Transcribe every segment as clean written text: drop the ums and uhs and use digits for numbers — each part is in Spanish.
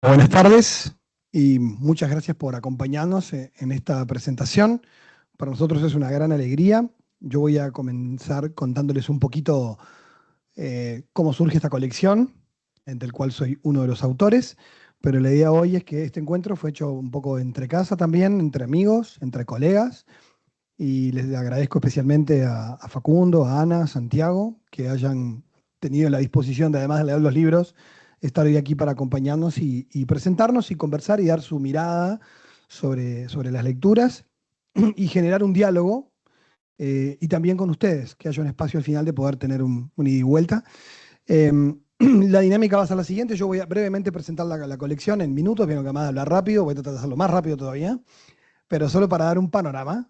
Buenas tardes y muchas gracias por acompañarnos en esta presentación. Para nosotros es una gran alegría. Yo voy a comenzar contándoles un poquito cómo surge esta colección, del cual soy uno de los autores, pero la idea hoy es que este encuentro fue hecho un poco entre casa también, entre amigos, entre colegas, y les agradezco especialmente a Facundo, a Ana, a Santiago, que hayan tenido la disposición de, además de leer los libros, estar hoy aquí para acompañarnos y presentarnos y conversar y dar su mirada sobre las lecturas y generar un diálogo, y también con ustedes, que haya un espacio al final de poder tener un ida y vuelta. La dinámica va a ser la siguiente. Yo voy a brevemente presentar la colección en minutos, bien que además de hablar rápido, voy a tratar de hacerlo más rápido todavía, pero solo para dar un panorama.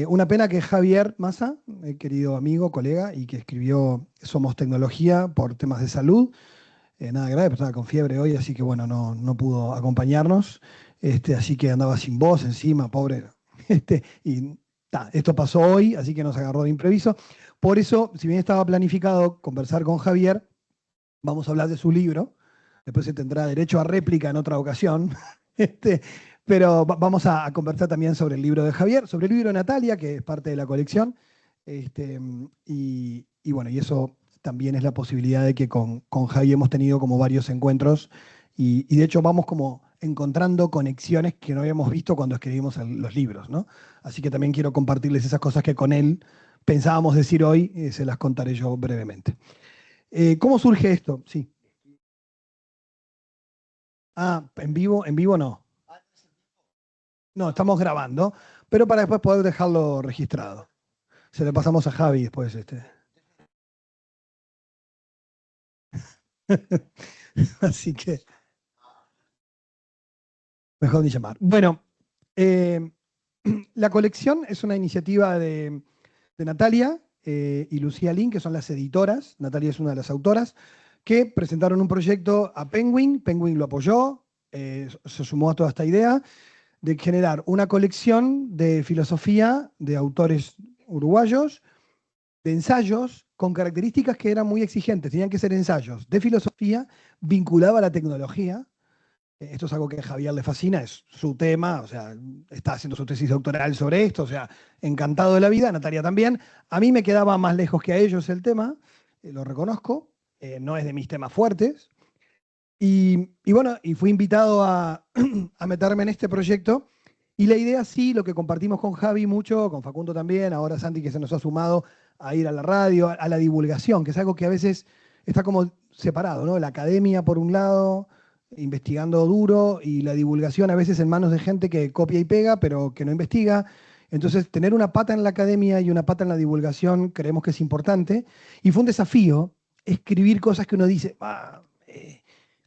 Una pena que Javier Massa, querido amigo, colega, y que escribió Somos Tecnología por temas de salud, nada grave, pero estaba con fiebre hoy, así que bueno, no pudo acompañarnos, así que andaba sin voz encima, pobre. Y esto pasó hoy, así que nos agarró de impreviso. Por eso, si bien estaba planificado conversar con Javier, vamos a hablar de su libro, después se tendrá derecho a réplica en otra ocasión, este, pero vamos a conversar también sobre el libro de Javier, sobre el libro de Natalia, que es parte de la colección, y bueno, y eso también es la posibilidad de que con Javi hemos tenido como varios encuentros y de hecho vamos como encontrando conexiones que no habíamos visto cuando escribimos los libros, ¿no? Así que también quiero compartirles esas cosas que con él pensábamos decir hoy, se las contaré yo brevemente. ¿Cómo surge esto? Sí. Ah, en vivo no. No, estamos grabando, pero para después poder dejarlo registrado. Se le pasamos a Javi después. Así que mejor ni llamar. Bueno, eh, la colección es una iniciativa de Natalia y Lucía Lin, que son las editoras. Natalia es una de las autoras, que presentaron un proyecto a Penguin. Penguin lo apoyó, se sumó a toda esta idea de generar una colección de filosofía de autores uruguayos, de ensayos con características que eran muy exigentes. Tenían que ser ensayos de filosofía vinculada a la tecnología. Esto es algo que a Javier le fascina, es su tema, o sea, está haciendo su tesis doctoral sobre esto, o sea, encantado de la vida, Natalia también. A mí me quedaba más lejos que a ellos el tema, lo reconozco, no es de mis temas fuertes. Y bueno, y fui invitado a meterme en este proyecto. Y la idea sí, lo que compartimos con Javi mucho, con Facundo también, ahora Santi que se nos ha sumado a ir a la radio, a la divulgación, que es algo que a veces está como separado, ¿no? La academia por un lado, investigando duro, y la divulgación a veces en manos de gente que copia y pega, pero que no investiga. Entonces, tener una pata en la academia y una pata en la divulgación creemos que es importante. Y fue un desafío escribir cosas que uno dice,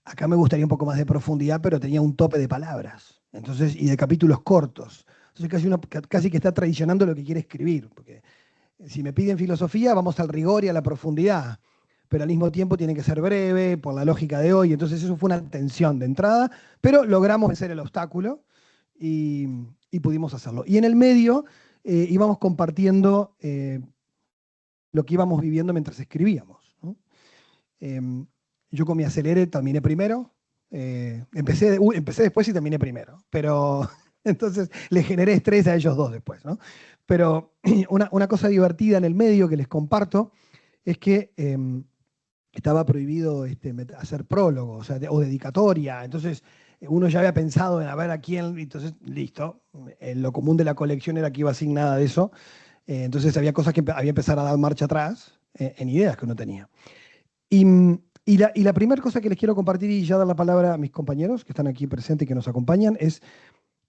acá me gustaría un poco más de profundidad, pero tenía un tope de palabras. Entonces, y de capítulos cortos. Entonces casi que está traicionando lo que quiere escribir. Porque si me piden filosofía, vamos al rigor y a la profundidad. Pero al mismo tiempo tiene que ser breve, por la lógica de hoy. Entonces eso fue una tensión de entrada, pero logramos vencer el obstáculo y, y pudimos hacerlo. Y en el medio íbamos compartiendo lo que íbamos viviendo mientras escribíamos, ¿no? Em, yo con mi acelere terminé primero. Empecé después y terminé primero. Pero entonces le generé estrés a ellos dos después, ¿no? Pero una cosa divertida en el medio que les comparto es que estaba prohibido hacer prólogo, o sea, o dedicatoria. Entonces uno ya había pensado en a ver a quién, entonces listo. Lo común de la colección era que iba sin nada de eso. Entonces había cosas que había empezar a dar marcha atrás en ideas que uno tenía. Y, y la primera cosa que les quiero compartir y ya dar la palabra a mis compañeros que están aquí presentes y que nos acompañan es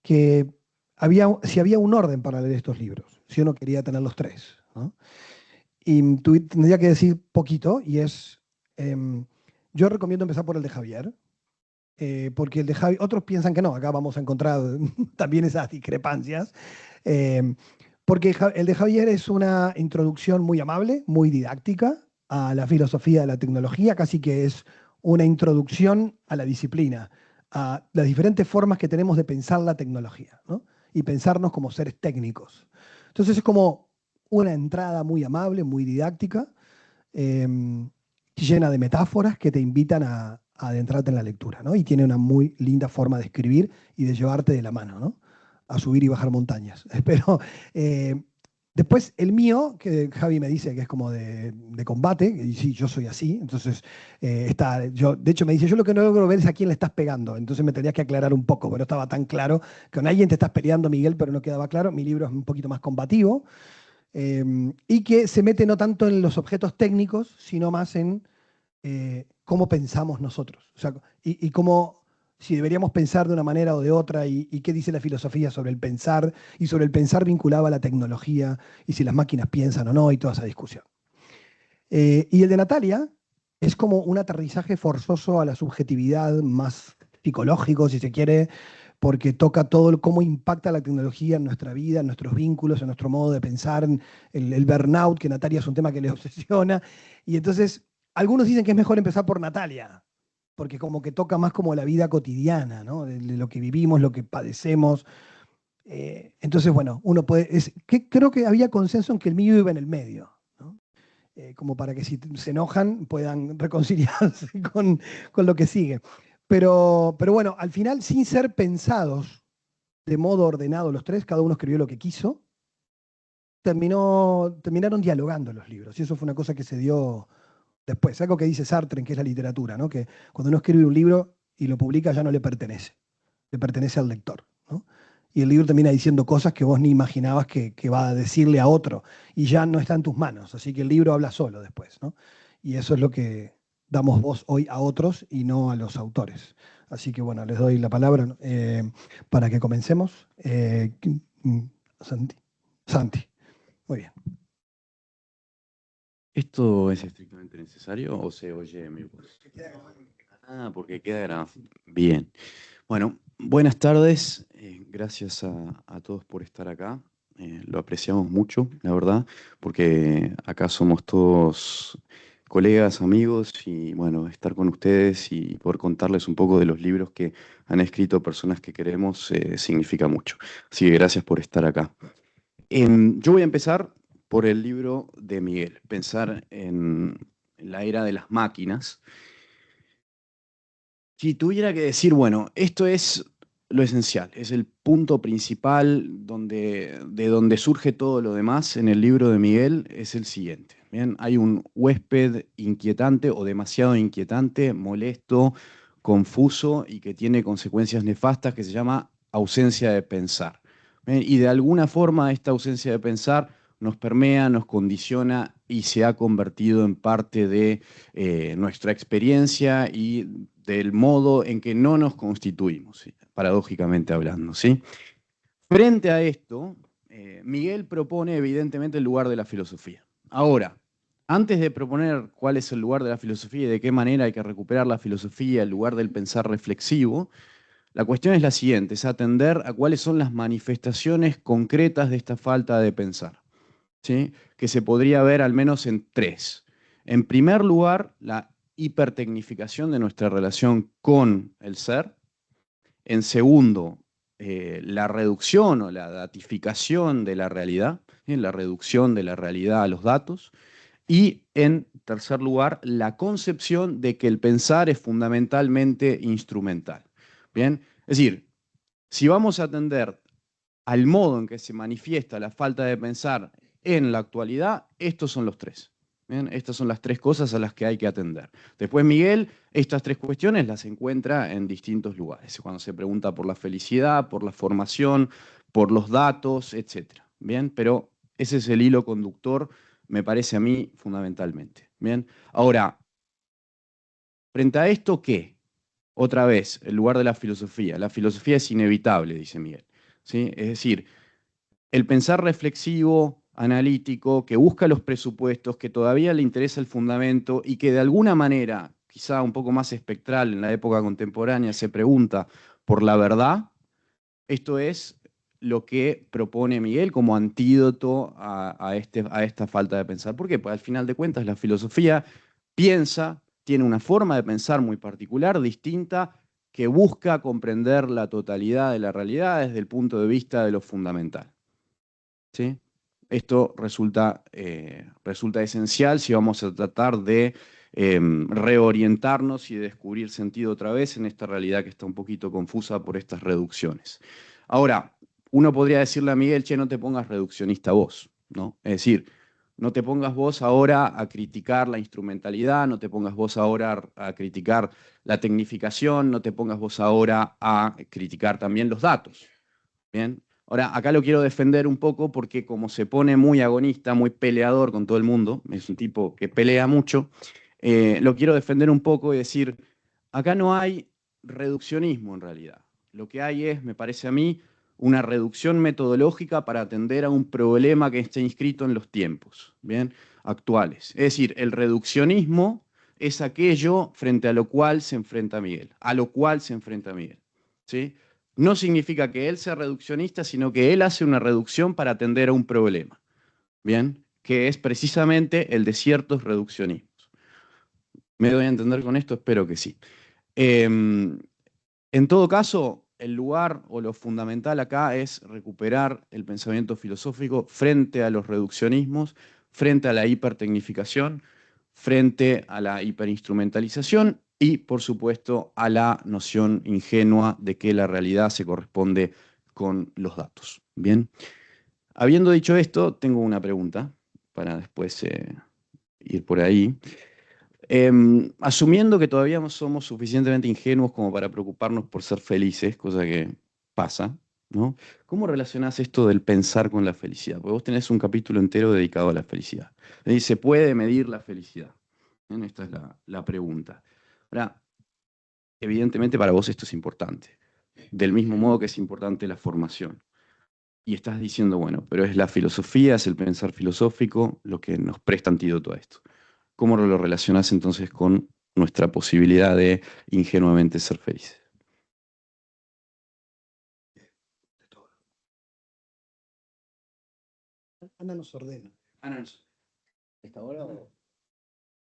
que si había un orden para leer estos libros, si uno quería tener los tres, ¿no? Y tendría que decir poquito y es, yo recomiendo empezar por el de Javier, porque el de Javier, otros piensan que no, acá vamos a encontrar también esas discrepancias, eh, porque el de Javier es una introducción muy amable, muy didáctica a la filosofía de la tecnología, casi que es una introducción a la disciplina, a las diferentes formas que tenemos de pensar la tecnología, ¿no? Y pensarnos como seres técnicos. Entonces es como una entrada muy amable, muy didáctica, eh, llena de metáforas que te invitan adentrarte en la lectura, ¿no? Y tiene una muy linda forma de escribir y de llevarte de la mano, ¿no? A subir y bajar montañas. Pero después el mío, que Javi me dice que es como de combate, y sí, yo soy así, entonces de hecho me dice, yo lo que no logro ver es a quién le estás pegando, entonces me tenías que aclarar un poco, pero no estaba tan claro, que con alguien te estás peleando, Miguel, pero no quedaba claro. Mi libro es un poquito más combativo, y que se mete no tanto en los objetos técnicos, sino más en cómo pensamos nosotros. O sea, y cómo, si deberíamos pensar de una manera o de otra, y qué dice la filosofía sobre el pensar, y sobre el pensar vinculado a la tecnología, y si las máquinas piensan o no, y toda esa discusión. Y el de Natalia es como un aterrizaje forzoso a la subjetividad más psicológico, si se quiere, porque toca cómo impacta la tecnología en nuestra vida, en nuestros vínculos, en nuestro modo de pensar, en el burnout, que Natalia es un tema que le obsesiona. Y entonces, algunos dicen que es mejor empezar por Natalia, porque como que toca más como la vida cotidiana, ¿no? De lo que vivimos, lo que padecemos. Entonces, bueno, uno puede, creo que había consenso en que el mío iba en el medio, ¿no? Como para que si se enojan puedan reconciliarse con lo que sigue. Pero bueno, al final, sin ser pensados de modo ordenado los tres, cada uno escribió lo que quiso, terminaron dialogando los libros. Y eso fue una cosa que se dio después. Algo que dice Sartre, que es la literatura, ¿no? Que cuando uno escribe un libro y lo publica ya no le pertenece al lector, ¿no? Y el libro termina diciendo cosas que vos ni imaginabas que va a decirle a otro, y ya no está en tus manos. Así que el libro habla solo después, ¿no? Y eso es lo que damos voz hoy a otros y no a los autores. Así que bueno, les doy la palabra, ¿no? Para que comencemos. Santi. Santi. Muy bien. ¿Esto es estrictamente necesario o se oye mi voz? Ah, porque queda grabado. Bien. Bueno, buenas tardes. Gracias a todos por estar acá. Lo apreciamos mucho, la verdad, porque acá somos todos colegas, amigos, y bueno, estar con ustedes y poder contarles un poco de los libros que han escrito personas que queremos significa mucho. Así que gracias por estar acá. Yo voy a empezar por el libro de Miguel, Pensar en la era de las máquinas. Si tuviera que decir, bueno, esto es lo esencial, es el punto principal de donde surge todo lo demás en el libro de Miguel, es el siguiente. Bien, hay un huésped inquietante o demasiado inquietante, molesto, confuso y que tiene consecuencias nefastas que se llama ausencia de pensar. Bien, y de alguna forma esta ausencia de pensar nos permea, nos condiciona y se ha convertido en parte de nuestra experiencia y del modo en que no nos constituimos, ¿sí? Paradójicamente hablando, ¿sí? Frente a esto, Miguel propone evidentemente el lugar de la filosofía. Ahora, antes de proponer cuál es el lugar de la filosofía y de qué manera hay que recuperar la filosofía, el lugar del pensar reflexivo, la cuestión es la siguiente, es atender a cuáles son las manifestaciones concretas de esta falta de pensar, ¿sí? Que se podría ver al menos en tres. En primer lugar, la hipertecnificación de nuestra relación con el ser. En segundo, la reducción o la datificación de la realidad, ¿sí? La reducción de la realidad a los datos. Y en tercer lugar, la concepción de que el pensar es fundamentalmente instrumental. Bien, es decir, si vamos a atender al modo en que se manifiesta la falta de pensar en la actualidad, estos son los tres. ¿Bien? Estas son las tres cosas a las que hay que atender. Después Miguel, estas tres cuestiones las encuentra en distintos lugares, cuando se pregunta por la felicidad, por la formación, por los datos, etc. ¿Bien? Pero ese es el hilo conductor, me parece a mí, fundamentalmente. ¿Bien? Ahora, frente a esto, ¿qué? Otra vez, el lugar de la filosofía. La filosofía es inevitable, dice Miguel. ¿Sí? Es decir, el pensar reflexivo, analítico, que busca los presupuestos, que todavía le interesa el fundamento y que de alguna manera, quizá un poco más espectral en la época contemporánea, se pregunta por la verdad, esto es lo que propone Miguel como antídoto a esta falta de pensar. ¿Por qué? Pues al final de cuentas la filosofía piensa, tiene una forma de pensar muy particular, distinta, que busca comprender la totalidad de la realidad desde el punto de vista de lo fundamental. ¿Sí? Esto resulta esencial si vamos a tratar de reorientarnos y descubrir sentido otra vez en esta realidad que está un poquito confusa por estas reducciones. Ahora, uno podría decirle a Miguel, che, no te pongas reduccionista vos, ¿no? Es decir, no te pongas vos ahora a criticar la instrumentalidad, no te pongas vos ahora a criticar la tecnificación, no te pongas vos ahora a criticar también los datos. ¿Bien? Ahora, acá lo quiero defender un poco porque como se pone muy agonista, muy peleador con todo el mundo, es un tipo que pelea mucho, lo quiero defender un poco y decir, acá no hay reduccionismo en realidad. Lo que hay es, me parece a mí, una reducción metodológica para atender a un problema que está inscrito en los tiempos, ¿bien? Actuales. Es decir, el reduccionismo es aquello frente a lo cual se enfrenta Miguel, a lo cual se enfrenta Miguel, ¿sí? No significa que él sea reduccionista, sino que él hace una reducción para atender a un problema, ¿bien? Que es precisamente el de ciertos reduccionismos. ¿Me doy a entender con esto? Espero que sí. En todo caso, el lugar o lo fundamental acá es recuperar el pensamiento filosófico frente a los reduccionismos, frente a la hipertecnificación, frente a la hiperinstrumentalización y, por supuesto, a la noción ingenua de que la realidad se corresponde con los datos. Bien, habiendo dicho esto, tengo una pregunta para después ir por ahí. Asumiendo que todavía no somos suficientemente ingenuos como para preocuparnos por ser felices, cosa que pasa, ¿no? ¿Cómo relacionás esto del pensar con la felicidad? Porque vos tenés un capítulo entero dedicado a la felicidad. Y ¿se puede medir la felicidad? Bien, esta es la pregunta. Ahora, evidentemente para vos esto es importante, del mismo modo que es importante la formación. Y estás diciendo, bueno, pero es la filosofía, es el pensar filosófico lo que nos presta antídoto a esto. ¿Cómo lo relacionás entonces con nuestra posibilidad de ingenuamente ser felices? Ana nos ordena. Ana, ¿esta hora o...?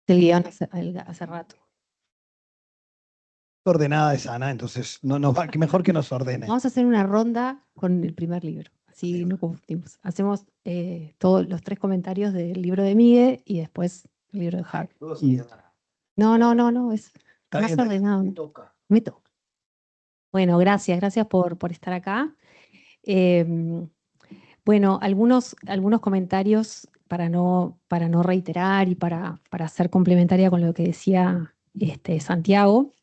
El guión hace rato. Ordenada es Ana, entonces no nos va, que mejor que nos ordene. Vamos a hacer una ronda con el primer libro, así no confundimos. Hacemos todos los 3 comentarios del libro de Miguel y después el libro de Harry. No, es Está más bien, ordenado. me toca. Me toca. Bueno, gracias por estar acá. Bueno, algunos comentarios para no reiterar y para ser complementaria con lo que decía Santiago.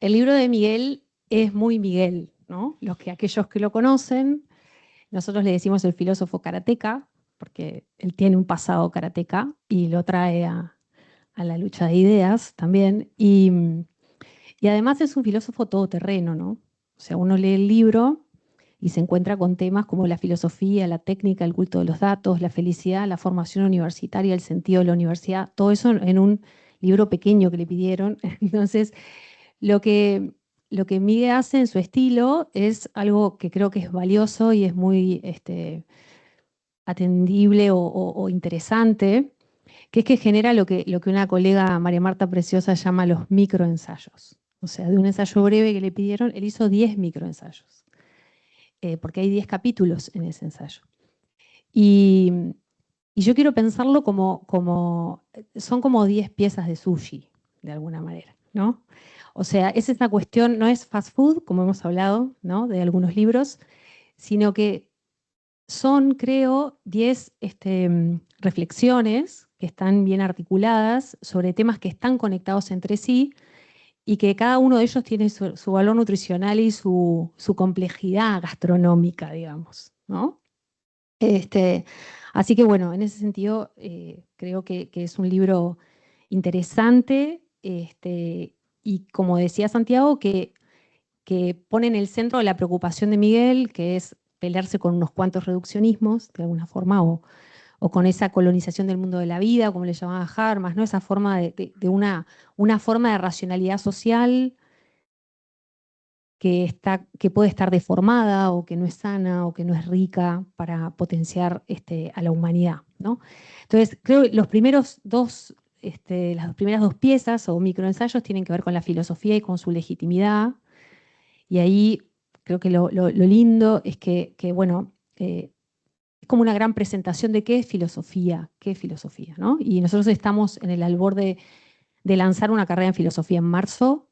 El libro de Miguel es muy Miguel, ¿no? Aquellos que lo conocen, nosotros le decimos el filósofo karateca, porque él tiene un pasado karateca y lo trae a la lucha de ideas también. Y además es un filósofo todoterreno, ¿no? O sea, uno lee el libro y se encuentra con temas como la filosofía, la técnica, el culto de los datos, la felicidad, la formación universitaria, el sentido de la universidad, todo eso en un libro pequeño que le pidieron. Entonces, lo que Miguel hace en su estilo es algo que creo que es valioso y es muy atendible o interesante, que es que genera lo que una colega, María Marta Preciosa, llama los microensayos. O sea, de un ensayo breve que le pidieron, él hizo 10 microensayos, porque hay 10 capítulos en ese ensayo. Y yo quiero pensarlo son como 10 piezas de sushi, de alguna manera, ¿no? O sea, es esta cuestión, no es fast food, como hemos hablado, ¿no? De algunos libros, sino que son, creo, 10 reflexiones que están bien articuladas sobre temas que están conectados entre sí y que cada uno de ellos tiene su valor nutricional y su complejidad gastronómica, digamos, ¿no? Así que bueno, en ese sentido creo que es un libro interesante y como decía Santiago, que pone en el centro la preocupación de Miguel, que es pelearse con unos cuantos reduccionismos, de alguna forma, o con esa colonización del mundo de la vida, como le llamaba Habermas, ¿no? Esa forma de una forma de racionalidad social que puede estar deformada o que no es sana o que no es rica para potenciar a la humanidad, ¿no? Entonces, creo que las primeras dos piezas o microensayos tienen que ver con la filosofía y con su legitimidad. Y ahí creo que lo lindo es que bueno, como una gran presentación de qué es filosofía, ¿no? Y nosotros estamos en el albor de lanzar una carrera en filosofía en marzo.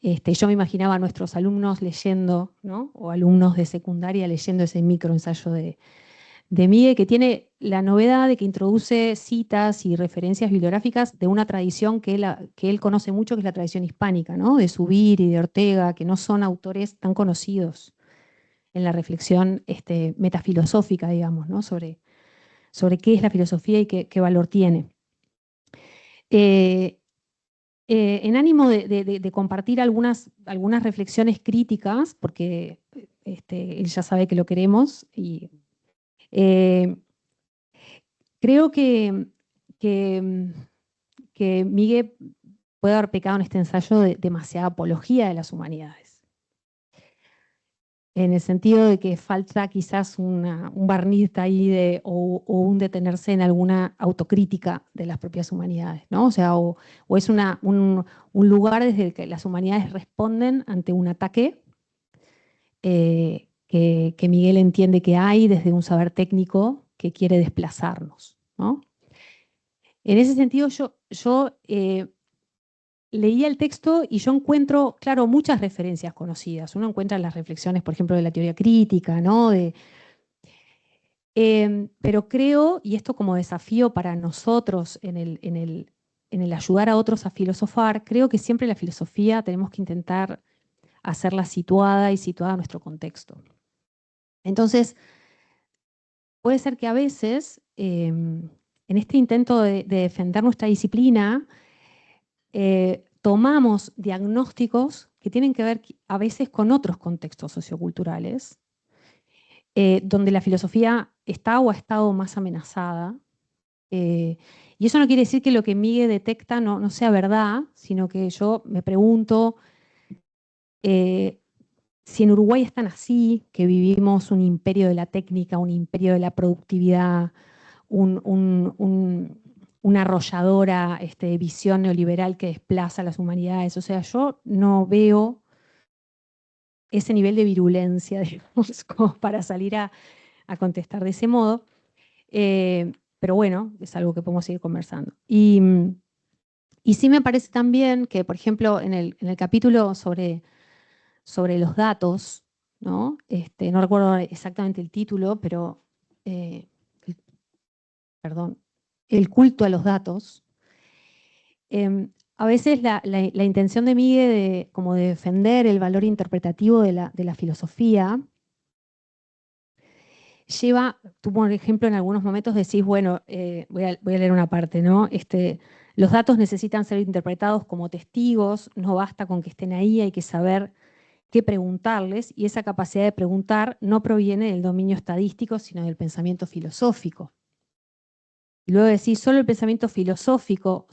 Yo me imaginaba a nuestros alumnos leyendo, ¿no? O alumnos de secundaria leyendo ese microensayo de Miguel, que tiene la novedad de que introduce citas y referencias bibliográficas de una tradición que él conoce mucho, que es la tradición hispánica, ¿no? De Zubiri y de Ortega, que no son autores tan conocidos en la reflexión metafilosófica, digamos, ¿no? Sobre qué es la filosofía y qué valor tiene. En ánimo de compartir algunas reflexiones críticas, porque él ya sabe que lo queremos, y creo que Miguel puede haber pecado en este ensayo de demasiada apología de las humanidades. En el sentido de que falta quizás un barniz ahí o un detenerse en alguna autocrítica de las propias humanidades, ¿no? O sea, o es un lugar desde el que las humanidades responden ante un ataque que Miguel entiende que hay desde un saber técnico que quiere desplazarnos, ¿no? En ese sentido, yo leía el texto y yo encuentro, claro, muchas referencias conocidas. Uno encuentra las reflexiones, por ejemplo, de la teoría crítica, ¿no? Pero creo, y esto como desafío para nosotros en el ayudar a otros a filosofar, creo que siempre la filosofía tenemos que intentar hacerla situada y situada a nuestro contexto. Entonces, puede ser que a veces, en este intento de defender nuestra disciplina, tomamos diagnósticos que tienen que ver a veces con otros contextos socioculturales, donde la filosofía está o ha estado más amenazada. Y eso no quiere decir que lo que Miguel detecta no sea verdad, sino que yo me pregunto si en Uruguay están así, que vivimos un imperio de la técnica, un imperio de la productividad, una arrolladora visión neoliberal que desplaza a las humanidades. O sea, yo no veo ese nivel de virulencia, digamos, como para salir a contestar de ese modo. Pero bueno, es algo que podemos seguir conversando. Y sí me parece también que, por ejemplo, en el capítulo sobre los datos, ¿no? No recuerdo exactamente el título, pero, perdón, el culto a los datos. A veces la intención de Miguel como de defender el valor interpretativo de la filosofía lleva, tú por ejemplo en algunos momentos decís, bueno, voy a leer una parte, ¿no? Los datos necesitan ser interpretados como testigos, no basta con que estén ahí, hay que saber qué preguntarles, y esa capacidad de preguntar no proviene del dominio estadístico, sino del pensamiento filosófico. Y luego decís, solo el pensamiento filosófico,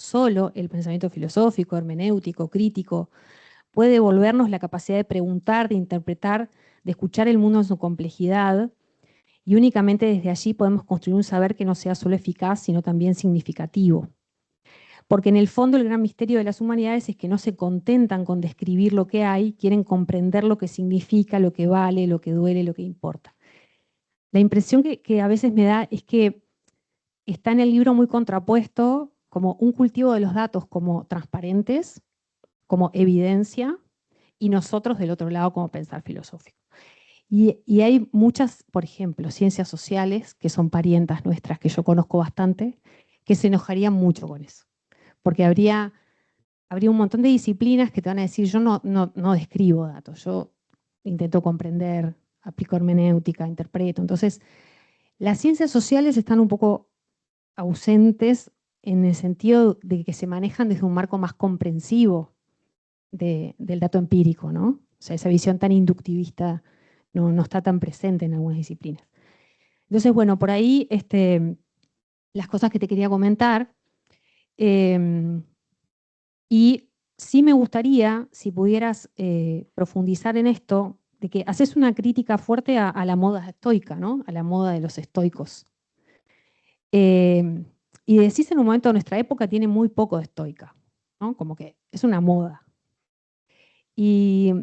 hermenéutico, crítico, puede devolvernos la capacidad de preguntar, de interpretar, de escuchar el mundo en su complejidad, y únicamente desde allí podemos construir un saber que no sea solo eficaz, sino también significativo. Porque en el fondo el gran misterio de las humanidades es que no se contentan con describir lo que hay, quieren comprender lo que significa, lo que vale, lo que duele, lo que importa. La impresión que a veces me da es que está en el libro muy contrapuesto como un cultivo de los datos como transparentes, como evidencia, y nosotros del otro lado como pensar filosófico. Y hay muchas, por ejemplo, ciencias sociales, que son parientas nuestras, que yo conozco bastante, que se enojarían mucho con eso. Porque habría un montón de disciplinas que te van a decir, yo no describo datos, yo intento comprender, aplico hermenéutica, interpreto. Entonces, las ciencias sociales están un poco ausentes en el sentido de que se manejan desde un marco más comprensivo del dato empírico, ¿no? O sea, esa visión tan inductivista no está tan presente en algunas disciplinas. Entonces, bueno, por ahí las cosas que te quería comentar. Y sí me gustaría, si pudieras profundizar en esto, de que haces una crítica fuerte a la moda estoica, ¿no? A la moda de los estoicos. Y decís en un momento, nuestra época tiene muy poco de estoica, ¿no? Como que es una moda. Y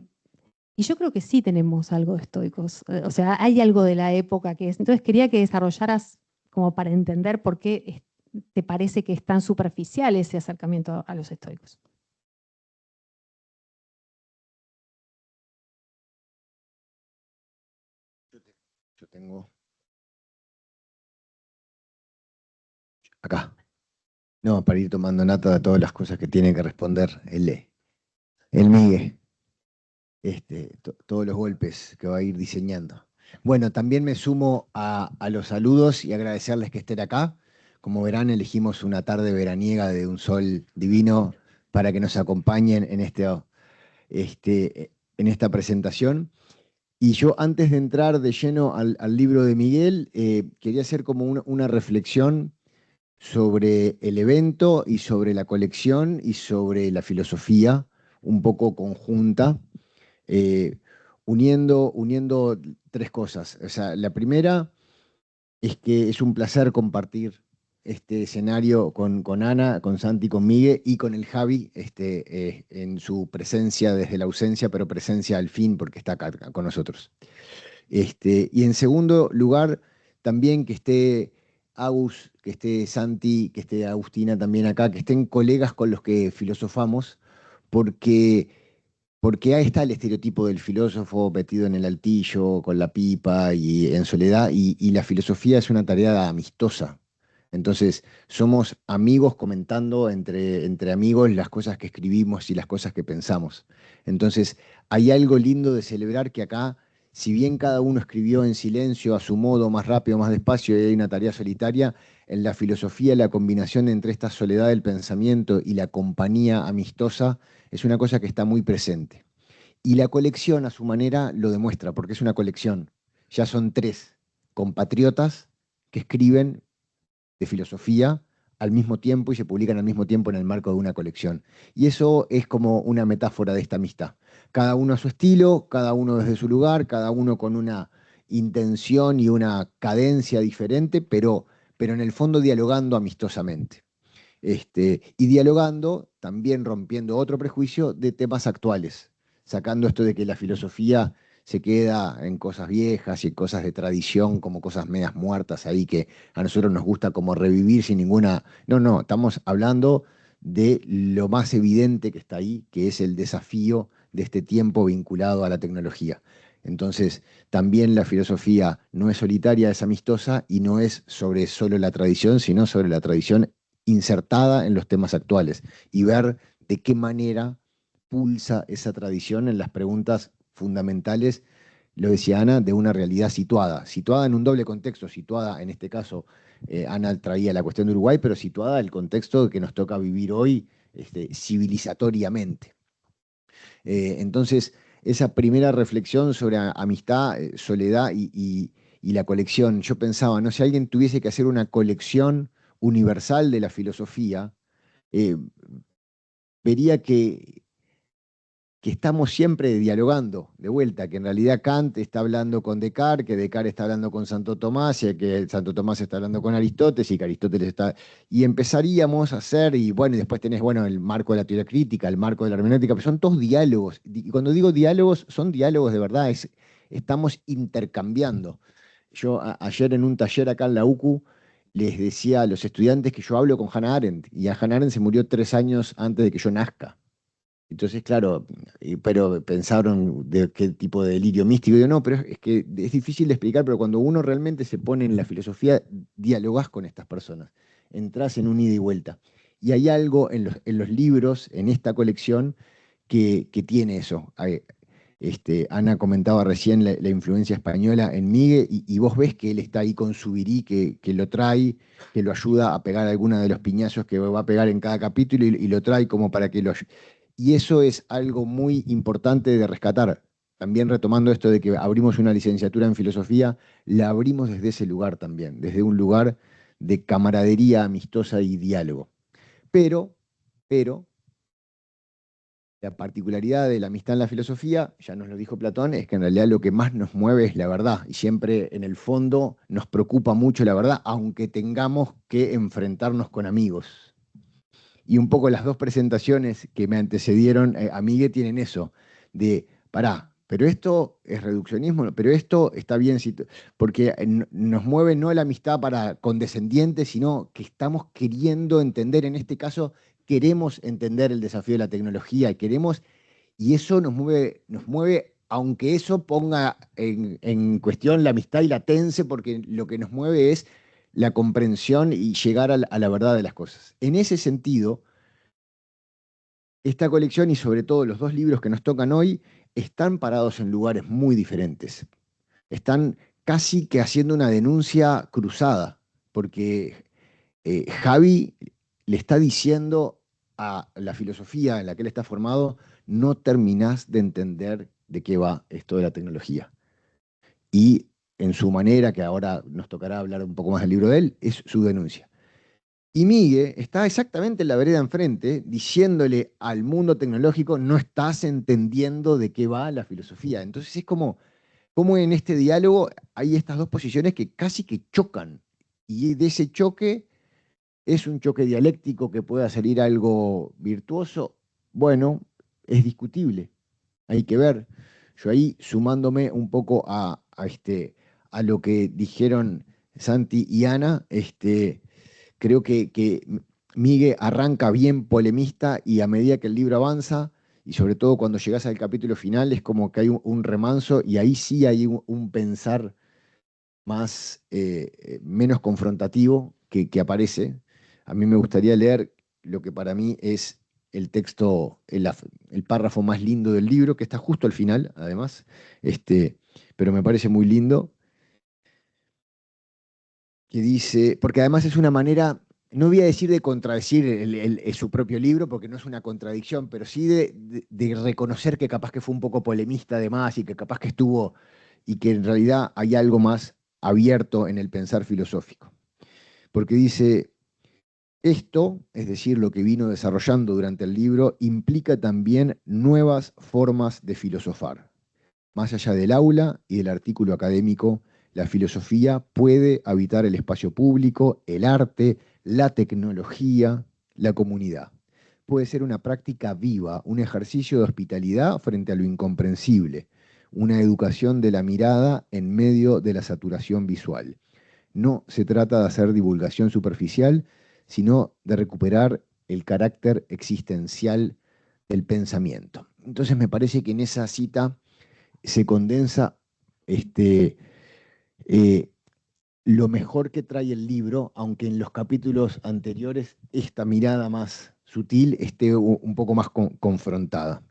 Y yo creo que sí tenemos algo de estoicos. O sea, hay algo de la época que es. Entonces quería que desarrollaras como para entender por qué te parece que es tan superficial ese acercamiento a los estoicos. Yo tengo acá. No, para ir tomando nota de todas las cosas que tiene que responder el Migue. Todos los golpes que va a ir diseñando. Bueno, también me sumo a los saludos y agradecerles que estén acá. Como verán, elegimos una tarde veraniega de un sol divino para que nos acompañen en esta presentación. Y yo, antes de entrar de lleno al libro de Miguel, quería hacer como una reflexión sobre el evento y sobre la colección y sobre la filosofía, un poco conjunta, eh, uniendo tres cosas. O sea, la primera es que es un placer compartir este escenario con Ana, con Santi, con Migue y con el Javi, en su presencia desde la ausencia, pero presencia al fin porque está acá con nosotros. Y en segundo lugar, también que esté Agus, que esté Santi, que esté Agustina también acá, que estén colegas con los que filosofamos, porque, porque ahí está el estereotipo del filósofo metido en el altillo, con la pipa y en soledad, y la filosofía es una tarea amistosa. Entonces, somos amigos comentando entre amigos las cosas que escribimos y las cosas que pensamos. Entonces, hay algo lindo de celebrar que acá, si bien cada uno escribió en silencio, a su modo, más rápido, más despacio, y hay una tarea solitaria, en la filosofía la combinación entre esta soledad del pensamiento y la compañía amistosa es una cosa que está muy presente. Y la colección, a su manera, lo demuestra, porque es una colección. Ya son tres compatriotas que escriben de filosofía al mismo tiempo y se publican al mismo tiempo en el marco de una colección. Y eso es como una metáfora de esta amistad. Cada uno a su estilo, cada uno desde su lugar, cada uno con una intención y una cadencia diferente, pero en el fondo dialogando amistosamente. Y dialogando, también rompiendo otro prejuicio de temas actuales, sacando esto de que la filosofía se queda en cosas viejas y en cosas de tradición, como cosas medias muertas ahí que a nosotros nos gusta como revivir sin ninguna... No, no, estamos hablando de lo más evidente que está ahí, que es el desafío de este tiempo vinculado a la tecnología. Entonces, también la filosofía no es solitaria, es amistosa y no es sobre solo la tradición, sino sobre la tradición insertada en los temas actuales y ver de qué manera pulsa esa tradición en las preguntas fundamentales, lo decía Ana, de una realidad situada en un doble contexto, situada en este caso, Ana traía la cuestión de Uruguay, pero situada en el contexto que nos toca vivir hoy civilizatoriamente. Entonces, esa primera reflexión sobre amistad, soledad y la colección, yo pensaba, no, si alguien tuviese que hacer una colección universal de la filosofía, eh, vería que estamos siempre dialogando, de vuelta, que en realidad Kant está hablando con Descartes, que Descartes está hablando con Santo Tomás, y que Santo Tomás está hablando con Aristóteles, y que Aristóteles está... Y empezaríamos a hacer, y bueno, y después tenés, bueno, el marco de la teoría crítica, el marco de la hermenéutica, pero son todos diálogos. Y cuando digo diálogos, son diálogos de verdad, estamos intercambiando. Yo ayer en un taller acá en la UCU, les decía a los estudiantes que yo hablo con Hannah Arendt, y a Hannah Arendt se murió 3 años antes de que yo nazca. Entonces, claro, pero pensaron de qué tipo de delirio místico. Yo no, pero es que es difícil de explicar, pero cuando uno realmente se pone en la filosofía, dialogás con estas personas, entras en un ida y vuelta. Y hay algo en los libros, en esta colección, que tiene eso. Ana comentaba recién la influencia española en Migue, y vos ves que él está ahí con su virí, que lo trae, que lo ayuda a pegar alguno de los piñazos que va a pegar en cada capítulo, y lo trae como para que lo... Y eso es algo muy importante de rescatar. También retomando esto de que abrimos una licenciatura en filosofía, la abrimos desde ese lugar también, desde un lugar de camaradería amistosa y diálogo. Pero, la particularidad de la amistad en la filosofía, ya nos lo dijo Platón, es que en realidad lo que más nos mueve es la verdad. Y siempre en el fondo nos preocupa mucho la verdad, aunque tengamos que enfrentarnos con amigos. Y un poco las dos presentaciones que me antecedieron a Migue tienen eso, de, pará, pero esto es reduccionismo, pero esto está bien, porque nos mueve no la amistad para condescendientes, sino que estamos queriendo entender, en este caso, queremos entender el desafío de la tecnología, y eso nos mueve, aunque eso ponga en cuestión la amistad y la tense, porque lo que nos mueve es la comprensión y llegar a la verdad de las cosas. En ese sentido, esta colección y sobre todo los dos libros que nos tocan hoy están parados en lugares muy diferentes. Están casi que haciendo una denuncia cruzada, porque Javi le está diciendo a la filosofía en la que él está formado, no terminás de entender de qué va esto de la tecnología. Y en su manera, que ahora nos tocará hablar un poco más del libro de él, es su denuncia. Y Miguel está exactamente en la vereda enfrente, diciéndole al mundo tecnológico, no estás entendiendo de qué va la filosofía. Entonces es como en este diálogo hay estas dos posiciones que casi que chocan. Y de ese choque es un choque dialéctico que pueda salir algo virtuoso. Bueno, es discutible, hay que ver. Yo ahí, sumándome un poco a lo que dijeron Santi y Ana, creo que Miguel arranca bien polemista y a medida que el libro avanza, y sobre todo cuando llegas al capítulo final, es como que hay un remanso y ahí sí hay un pensar más, menos confrontativo que aparece. A mí me gustaría leer lo que para mí es el texto, el párrafo más lindo del libro, que está justo al final, además, pero me parece muy lindo, que dice, porque además es una manera, no voy a decir de contradecir su propio libro, porque no es una contradicción, pero sí de reconocer que capaz que fue un poco polemista además y que capaz que estuvo, y que en realidad hay algo más abierto en el pensar filosófico. Porque dice, esto, es decir, lo que vino desarrollando durante el libro, implica también nuevas formas de filosofar. Más allá del aula y del artículo académico, la filosofía puede habitar el espacio público, el arte, la tecnología, la comunidad. Puede ser una práctica viva, un ejercicio de hospitalidad frente a lo incomprensible, una educación de la mirada en medio de la saturación visual. No se trata de hacer divulgación superficial, sino de recuperar el carácter existencial del pensamiento. Entonces me parece que en esa cita se condensa eh, lo mejor que trae el libro, aunque en los capítulos anteriores esta mirada más sutil esté un poco más confrontada.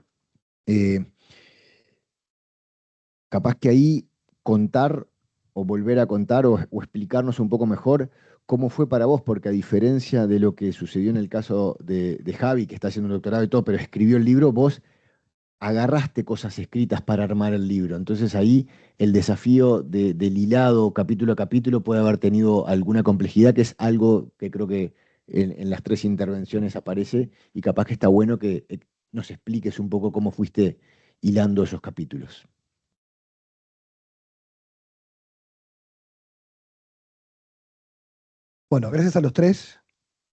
Capaz que ahí contar o volver a contar o explicarnos un poco mejor cómo fue para vos, porque a diferencia de lo que sucedió en el caso de Javi, que está haciendo un doctorado y todo, pero escribió el libro, vos agarraste cosas escritas para armar el libro. Entonces ahí el desafío del hilado capítulo a capítulo puede haber tenido alguna complejidad, que es algo que creo que en las tres intervenciones aparece, y capaz que está bueno que nos expliques un poco cómo fuiste hilando esos capítulos. Bueno, gracias a los tres.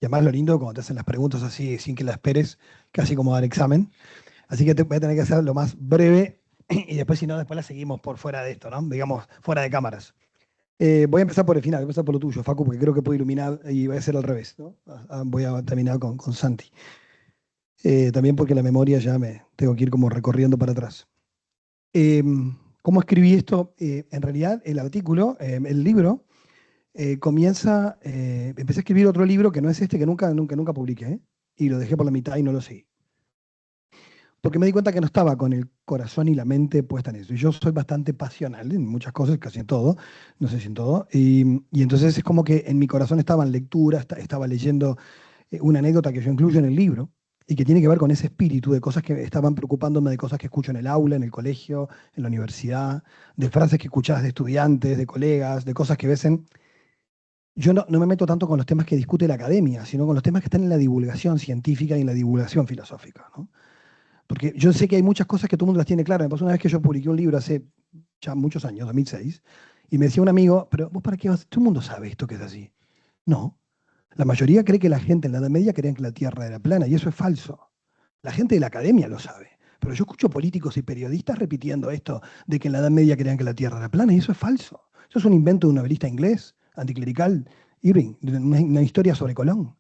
Y además lo lindo cuando te hacen las preguntas así, sin que las esperes, casi como dar examen. Así que te voy a tener que hacer lo más breve y después, si no, después la seguimos por fuera de esto, ¿no? Digamos, fuera de cámaras. Voy a empezar por el final, voy a empezar por lo tuyo, Facu, porque creo que puedo iluminar y voy a hacer al revés, ¿no? Voy a terminar con Santi. También porque la memoria ya me tengo que ir como recorriendo para atrás. ¿Cómo escribí esto? En realidad, el artículo, el libro, comienza, empecé a escribir otro libro que no es este, que nunca publiqué, ¿eh? Y lo dejé por la mitad y no lo seguí. Porque me di cuenta que no estaba con el corazón y la mente puesta en eso. Y yo soy bastante pasional en muchas cosas, casi en todo, no sé si en todo. Y entonces es como que en mi corazón estaban lecturas, estaba leyendo una anécdota que yo incluyo en el libro y que tiene que ver con ese espíritu de cosas que estaban preocupándome, de cosas que escucho en el aula, en el colegio, en la universidad, de frases que escuchás de estudiantes, de colegas, de cosas que ves en... Yo no me meto tanto con los temas que discute la academia, sino con los temas que están en la divulgación científica y en la divulgación filosófica, ¿no? Porque yo sé que hay muchas cosas que todo el mundo las tiene claras. Me pasó una vez que yo publiqué un libro hace ya muchos años, 2006, y me decía un amigo, pero vos para qué vas, todo el mundo sabe esto que es así. No, la mayoría cree que la gente en la Edad Media creía que la Tierra era plana, y eso es falso. La gente de la academia lo sabe, Pero yo escucho políticos y periodistas repitiendo esto de que en la Edad Media creían que la Tierra era plana, y eso es falso. Eso es un invento de un novelista inglés, anticlerical, Irving, una historia sobre Colón.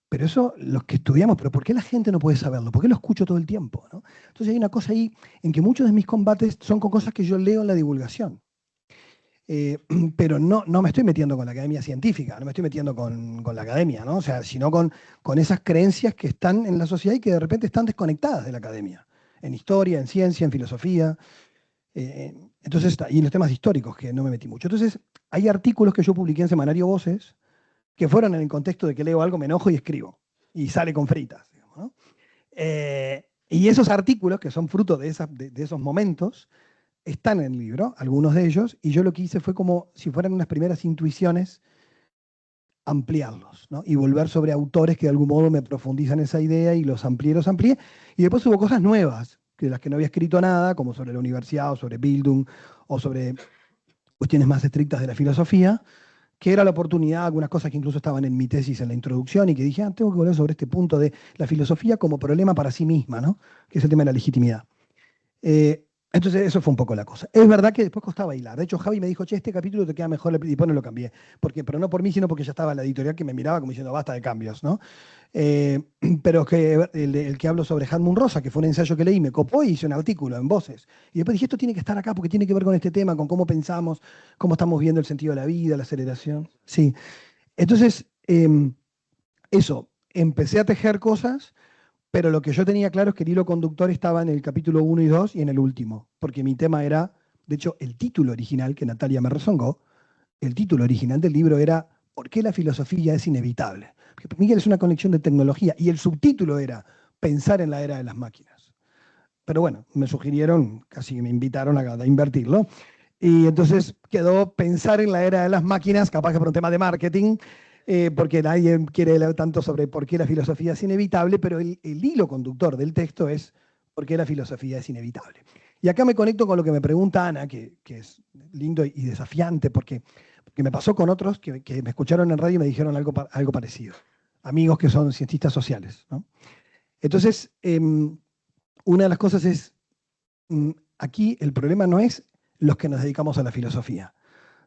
Pero eso, los que estudiamos, pero ¿por qué la gente no puede saberlo? ¿Por qué lo escucho todo el tiempo? ¿No? Entonces hay una cosa ahí en que muchos de mis combates son con cosas que yo leo en la divulgación. Pero no me estoy metiendo con la academia científica, no me estoy metiendo con la academia, ¿no? O sea, sino con esas creencias que están en la sociedad y que de repente están desconectadas de la academia, en historia, en ciencia, en filosofía. Entonces, y en los temas históricos, que no me metí mucho. Entonces, hay artículos que yo publiqué en Semanario Voces que fueron en el contexto de que leo algo, me enojo y escribo, y sale con fritas, digamos, ¿no? Y esos artículos, que son fruto de esos momentos, están en el libro, algunos de ellos, y yo lo que hice fue como si fueran unas primeras intuiciones, ampliarlos, ¿no? Y volver sobre autores que de algún modo me profundizan esa idea y los amplié, y después hubo cosas nuevas, de las que no había escrito nada, como sobre la universidad, o sobre Bildung, o sobre cuestiones más estrictas de la filosofía, que era la oportunidad, algunas cosas que incluso estaban en mi tesis en la introducción, y que dije, tengo que volver sobre este punto de la filosofía como problema para sí misma, ¿no? Que es el tema de la legitimidad. Entonces, eso fue un poco la cosa. Es verdad que después costaba hilar. De hecho, Javi me dijo, che, este capítulo te queda mejor, y después no lo cambié. Pero no por mí, sino porque ya estaba la editorial que me miraba como diciendo, basta de cambios, ¿no? Pero que el que hablo sobre Hartmut Rosa, que fue un ensayo que leí, me copó y hice un artículo en Voces. Y después dije, esto tiene que estar acá porque tiene que ver con este tema, con cómo pensamos, cómo estamos viendo el sentido de la vida, la aceleración. Sí. Entonces, eso, empecé a tejer cosas. Pero lo que yo tenía claro es que el hilo conductor estaba en el capítulo 1 y 2 y en el último, porque mi tema era, de hecho, el título original, que Natalia me rezongó, el título original del libro era ¿Por qué la filosofía es inevitable? Porque Miguel es una conexión de tecnología, y el subtítulo era Pensar en la era de las máquinas. Pero bueno, me sugirieron, casi me invitaron a invertirlo, y entonces quedó Pensar en la era de las máquinas, capaz que por un tema de marketing, porque nadie quiere leer tanto sobre por qué la filosofía es inevitable, pero el hilo conductor del texto es por qué la filosofía es inevitable. Y acá me conecto con lo que me pregunta Ana, que es lindo y desafiante, porque me pasó con otros que me escucharon en radio y me dijeron algo parecido. Amigos que son cientistas sociales, ¿no? Entonces, una de las cosas es, aquí el problema no es los que nos dedicamos a la filosofía,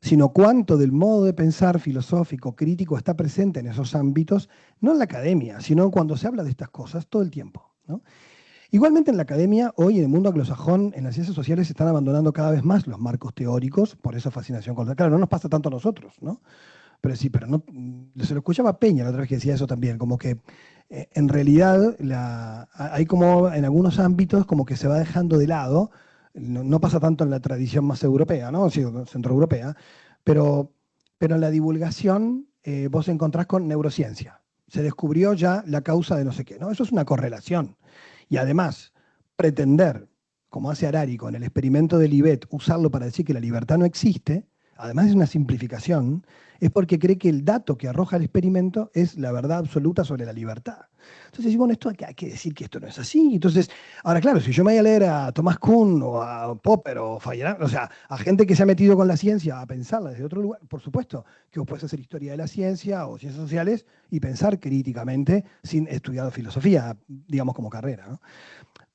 sino cuánto del modo de pensar filosófico, crítico, está presente en esos ámbitos, no en la academia, sino cuando se habla de estas cosas todo el tiempo, ¿no? Igualmente en la academia, hoy en el mundo anglosajón, en las ciencias sociales se están abandonando cada vez más los marcos teóricos por esa fascinación con la... Claro, no nos pasa tanto a nosotros, ¿no? Pero sí, pero no, se lo escuchaba a Peña la otra vez que decía eso también, como que en realidad hay como en algunos ámbitos como que se va dejando de lado. No pasa tanto en la tradición más europea, ¿no? Sí, centroeuropea, pero en la divulgación vos encontrás con neurociencia. Se descubrió ya la causa de no sé qué, ¿no? Eso es una correlación. Y además, pretender, como hace Harari con el experimento de Libet, usarlo para decir que la libertad no existe, además es una simplificación, es porque cree que el dato que arroja el experimento es la verdad absoluta sobre la libertad. Entonces, bueno, esto hay que decir que esto no es así. Entonces, ahora claro, si yo me voy a leer a Thomas Kuhn o a Popper o Feyerabend, o sea, a gente que se ha metido con la ciencia a pensarla desde otro lugar, por supuesto que vos puedes hacer historia de la ciencia o ciencias sociales y pensar críticamente sin estudiar filosofía, digamos, como carrera, ¿no?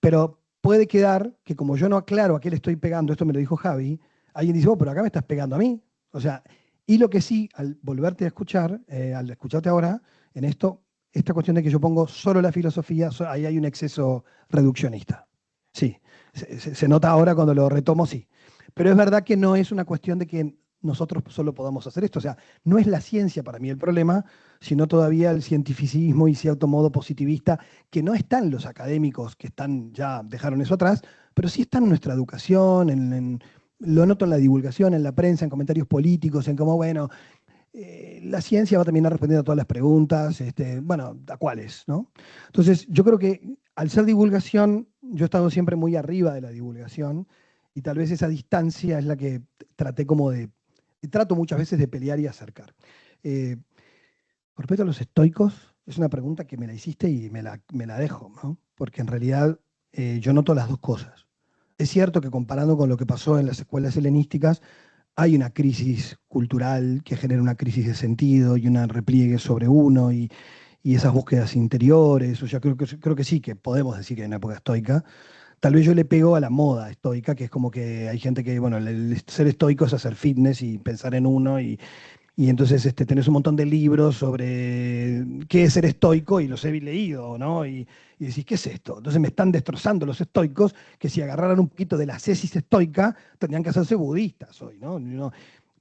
Pero puede quedar que como yo no aclaro a qué le estoy pegando, esto me lo dijo Javi, alguien dice, pero acá me estás pegando a mí. O sea, y lo que sí, al volverte a escuchar, al escucharte ahora, en esto, esta cuestión de que yo pongo solo la filosofía, ahí hay un exceso reduccionista. Sí, se nota ahora cuando lo retomo, sí. Pero es verdad que no es una cuestión de que nosotros solo podamos hacer esto. O sea, no es la ciencia para mí el problema, sino todavía el cientificismo y cierto modo positivista, que no están los académicos que están ya dejaron eso atrás, pero sí están en nuestra educación, lo noto en la divulgación, en la prensa, en comentarios políticos, en cómo, bueno, la ciencia va también a responder a todas las preguntas, bueno, ¿a cuáles, no? Entonces, yo creo que al ser divulgación, yo he estado siempre muy arriba de la divulgación, y tal vez esa distancia es la que trato muchas veces de pelear y acercar. Con respecto a los estoicos, es una pregunta que me la hiciste y me la dejo, ¿no? Porque en realidad yo noto las dos cosas. Es cierto que comparando con lo que pasó en las escuelas helenísticas, hay una crisis cultural que genera una crisis de sentido y una repliegue sobre uno y esas búsquedas interiores. O sea, creo que sí, que podemos decir que hay una época estoica. tal vez yo le pego a la moda estoica, que es como que hay gente que, bueno, el ser estoico es hacer fitness y pensar en uno, y entonces tenés un montón de libros sobre qué es ser estoico y los he leído, ¿no? Y decís, ¿qué es esto? Entonces me están destrozando los estoicos, que si agarraran un poquito de la ascesis estoica, tendrían que hacerse budistas hoy, ¿no?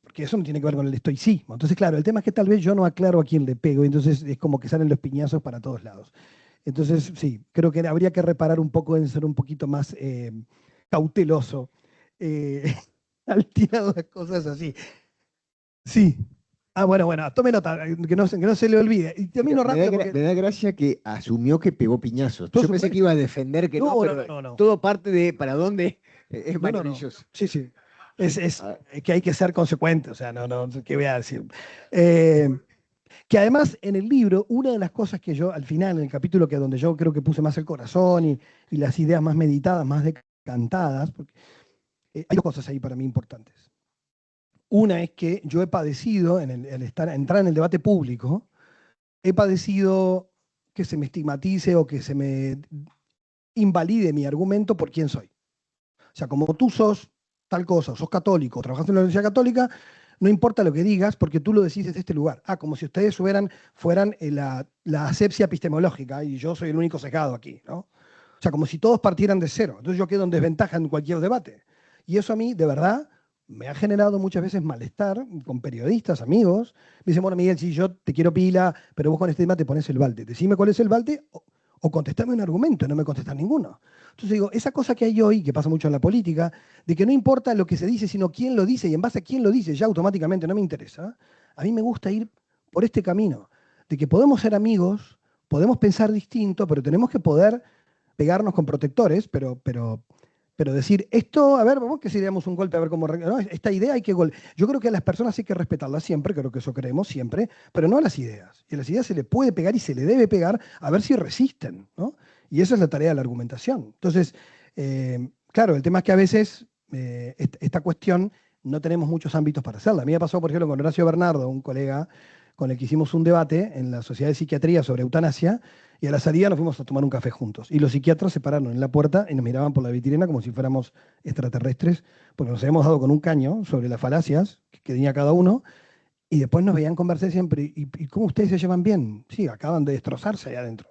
Porque eso no tiene que ver con el estoicismo. Entonces, claro, el tema es que tal vez yo no aclaro a quién le pego, entonces es como que salen los piñazos para todos lados. Entonces, sí, creo que habría que reparar un poco en ser un poquito más cauteloso al tirar las cosas así. Sí. Ah, bueno, tome nota, que no se le olvide. Y termino rápido porque... Me da gracia que asumió que pegó piñazos. Por Yo pensé supuesto. que iba a defender que no, pero no. todo parte de para dónde es No. maravilloso. Sí, sí. Es Ah, que hay que ser consecuente, o sea, no, ¿qué voy a decir? Que además en el libro, una de las cosas que yo al final, en el capítulo que donde yo creo que puse más el corazón y las ideas más meditadas, más decantadas, porque hay dos cosas ahí para mí importantes. Una es que yo he padecido, en entrar en el debate público, he padecido que se me estigmatice o que se me invalide mi argumento por quién soy. O sea, como tú sos tal cosa, sos católico, trabajas en la Universidad Católica, no importa lo que digas, porque tú lo decís desde este lugar. Como si ustedes fueran la asepsia epistemológica y yo soy el único sesgado aquí, ¿no? O sea, como si todos partieran de cero. Entonces yo quedo en desventaja en cualquier debate. Y eso a mí, de verdad, me ha generado muchas veces malestar con periodistas, amigos. Me dicen, bueno, Miguel, si yo te quiero pila, pero vos con este tema te pones el balde. Decime cuál es el balde o contestame un argumento, no me contestas ninguno. Entonces digo, esa cosa que hay hoy, que pasa mucho en la política, de que no importa lo que se dice, sino quién lo dice, y en base a quién lo dice, ya automáticamente no me interesa. A mí me gusta ir por este camino, de que podemos ser amigos, podemos pensar distinto, pero tenemos que poder pegarnos con protectores, pero decir, esto, a ver, vamos que si le damos un golpe, a ver cómo... ¿no? Esta idea hay que... Yo creo que a las personas hay que respetarlas siempre, creo que eso creemos siempre, pero no a las ideas. Y a las ideas se le puede pegar y se le debe pegar a ver si resisten, ¿no? Y esa es la tarea de la argumentación. Entonces, claro, el tema es que a veces esta cuestión no tenemos muchos ámbitos para hacerla. A mí me pasó, por ejemplo, con Horacio Bernardo, un colega con el que hicimos un debate en la Sociedad de Psiquiatría sobre eutanasia, y a la salida nos fuimos a tomar un café juntos. Y los psiquiatras se pararon en la puerta y nos miraban por la vitrina como si fuéramos extraterrestres, porque nos habíamos dado con un caño sobre las falacias que tenía cada uno, y después nos veían conversar siempre, ¿y cómo ustedes se llevan bien? Sí, acaban de destrozarse ahí adentro.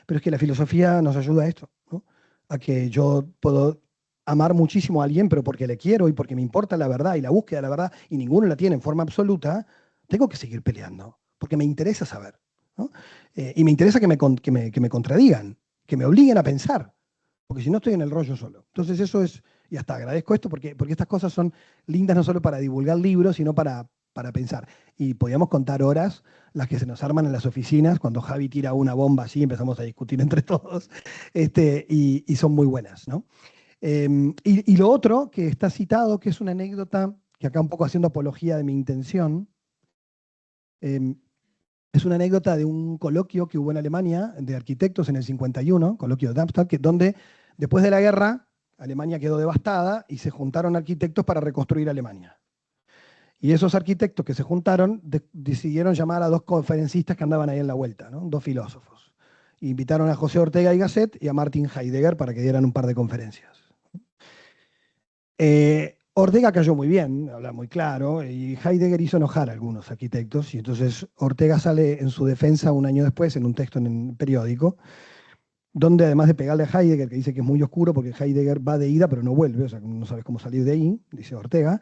Pero es que la filosofía nos ayuda a esto, ¿no? A que yo puedo amar muchísimo a alguien, pero porque le quiero y porque me importa la verdad y la búsqueda de la verdad, y ninguno la tiene en forma absoluta, tengo que seguir peleando, porque me interesa saber, ¿no? Y me interesa que me contradigan, que me obliguen a pensar, porque si no estoy en el rollo solo. Entonces eso es, y hasta agradezco esto, porque estas cosas son lindas no solo para divulgar libros, sino para pensar. Y podíamos contar horas las que se nos arman en las oficinas, cuando Javi tira una bomba así, empezamos a discutir entre todos, y son muy buenas, ¿no? Y lo otro que está citado, que es una anécdota, que acá un poco haciendo apología de mi intención, es una anécdota de un coloquio que hubo en Alemania de arquitectos en el 51, coloquio de Darmstadt, donde después de la guerra Alemania quedó devastada y se juntaron arquitectos para reconstruir Alemania. Y esos arquitectos que se juntaron decidieron llamar a dos conferencistas que andaban ahí en la vuelta, ¿no? Dos filósofos. Invitaron a José Ortega y Gasset y a Martin Heidegger para que dieran un par de conferencias. Ortega cayó muy bien, habla muy claro, y Heidegger hizo enojar a algunos arquitectos, y entonces Ortega sale en su defensa un año después en un texto en el periódico, donde además de pegarle a Heidegger, que dice que es muy oscuro porque Heidegger va de ida pero no vuelve, o sea, no sabes cómo salir de ahí, dice Ortega.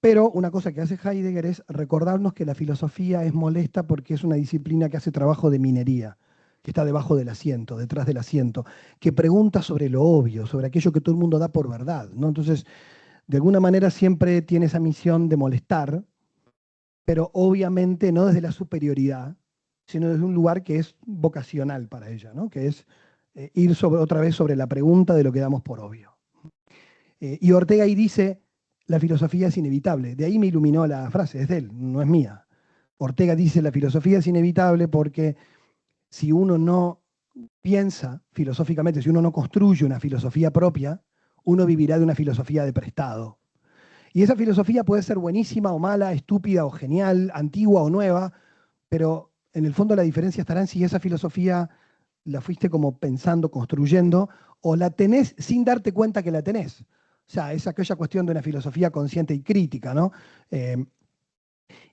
Pero una cosa que hace Heidegger es recordarnos que la filosofía es molesta porque es una disciplina que hace trabajo de minería, que está debajo del asiento, detrás del asiento, que pregunta sobre lo obvio, sobre aquello que todo el mundo da por verdad, ¿no? Entonces, de alguna manera siempre tiene esa misión de molestar, pero obviamente no desde la superioridad, sino desde un lugar que es vocacional para ella, ¿no? Que es ir otra vez sobre la pregunta de lo que damos por obvio. Y Ortega ahí dice, la filosofía es inevitable. De ahí me iluminó la frase, es de él, no es mía. Ortega dice, la filosofía es inevitable porque si uno no piensa filosóficamente, si uno no construye una filosofía propia, uno vivirá de una filosofía de prestado. Y esa filosofía puede ser buenísima o mala, estúpida o genial, antigua o nueva, pero en el fondo la diferencia estará en si esa filosofía la fuiste como pensando, construyendo, o la tenés sin darte cuenta que la tenés. O sea, es aquella cuestión de una filosofía consciente y crítica, ¿no?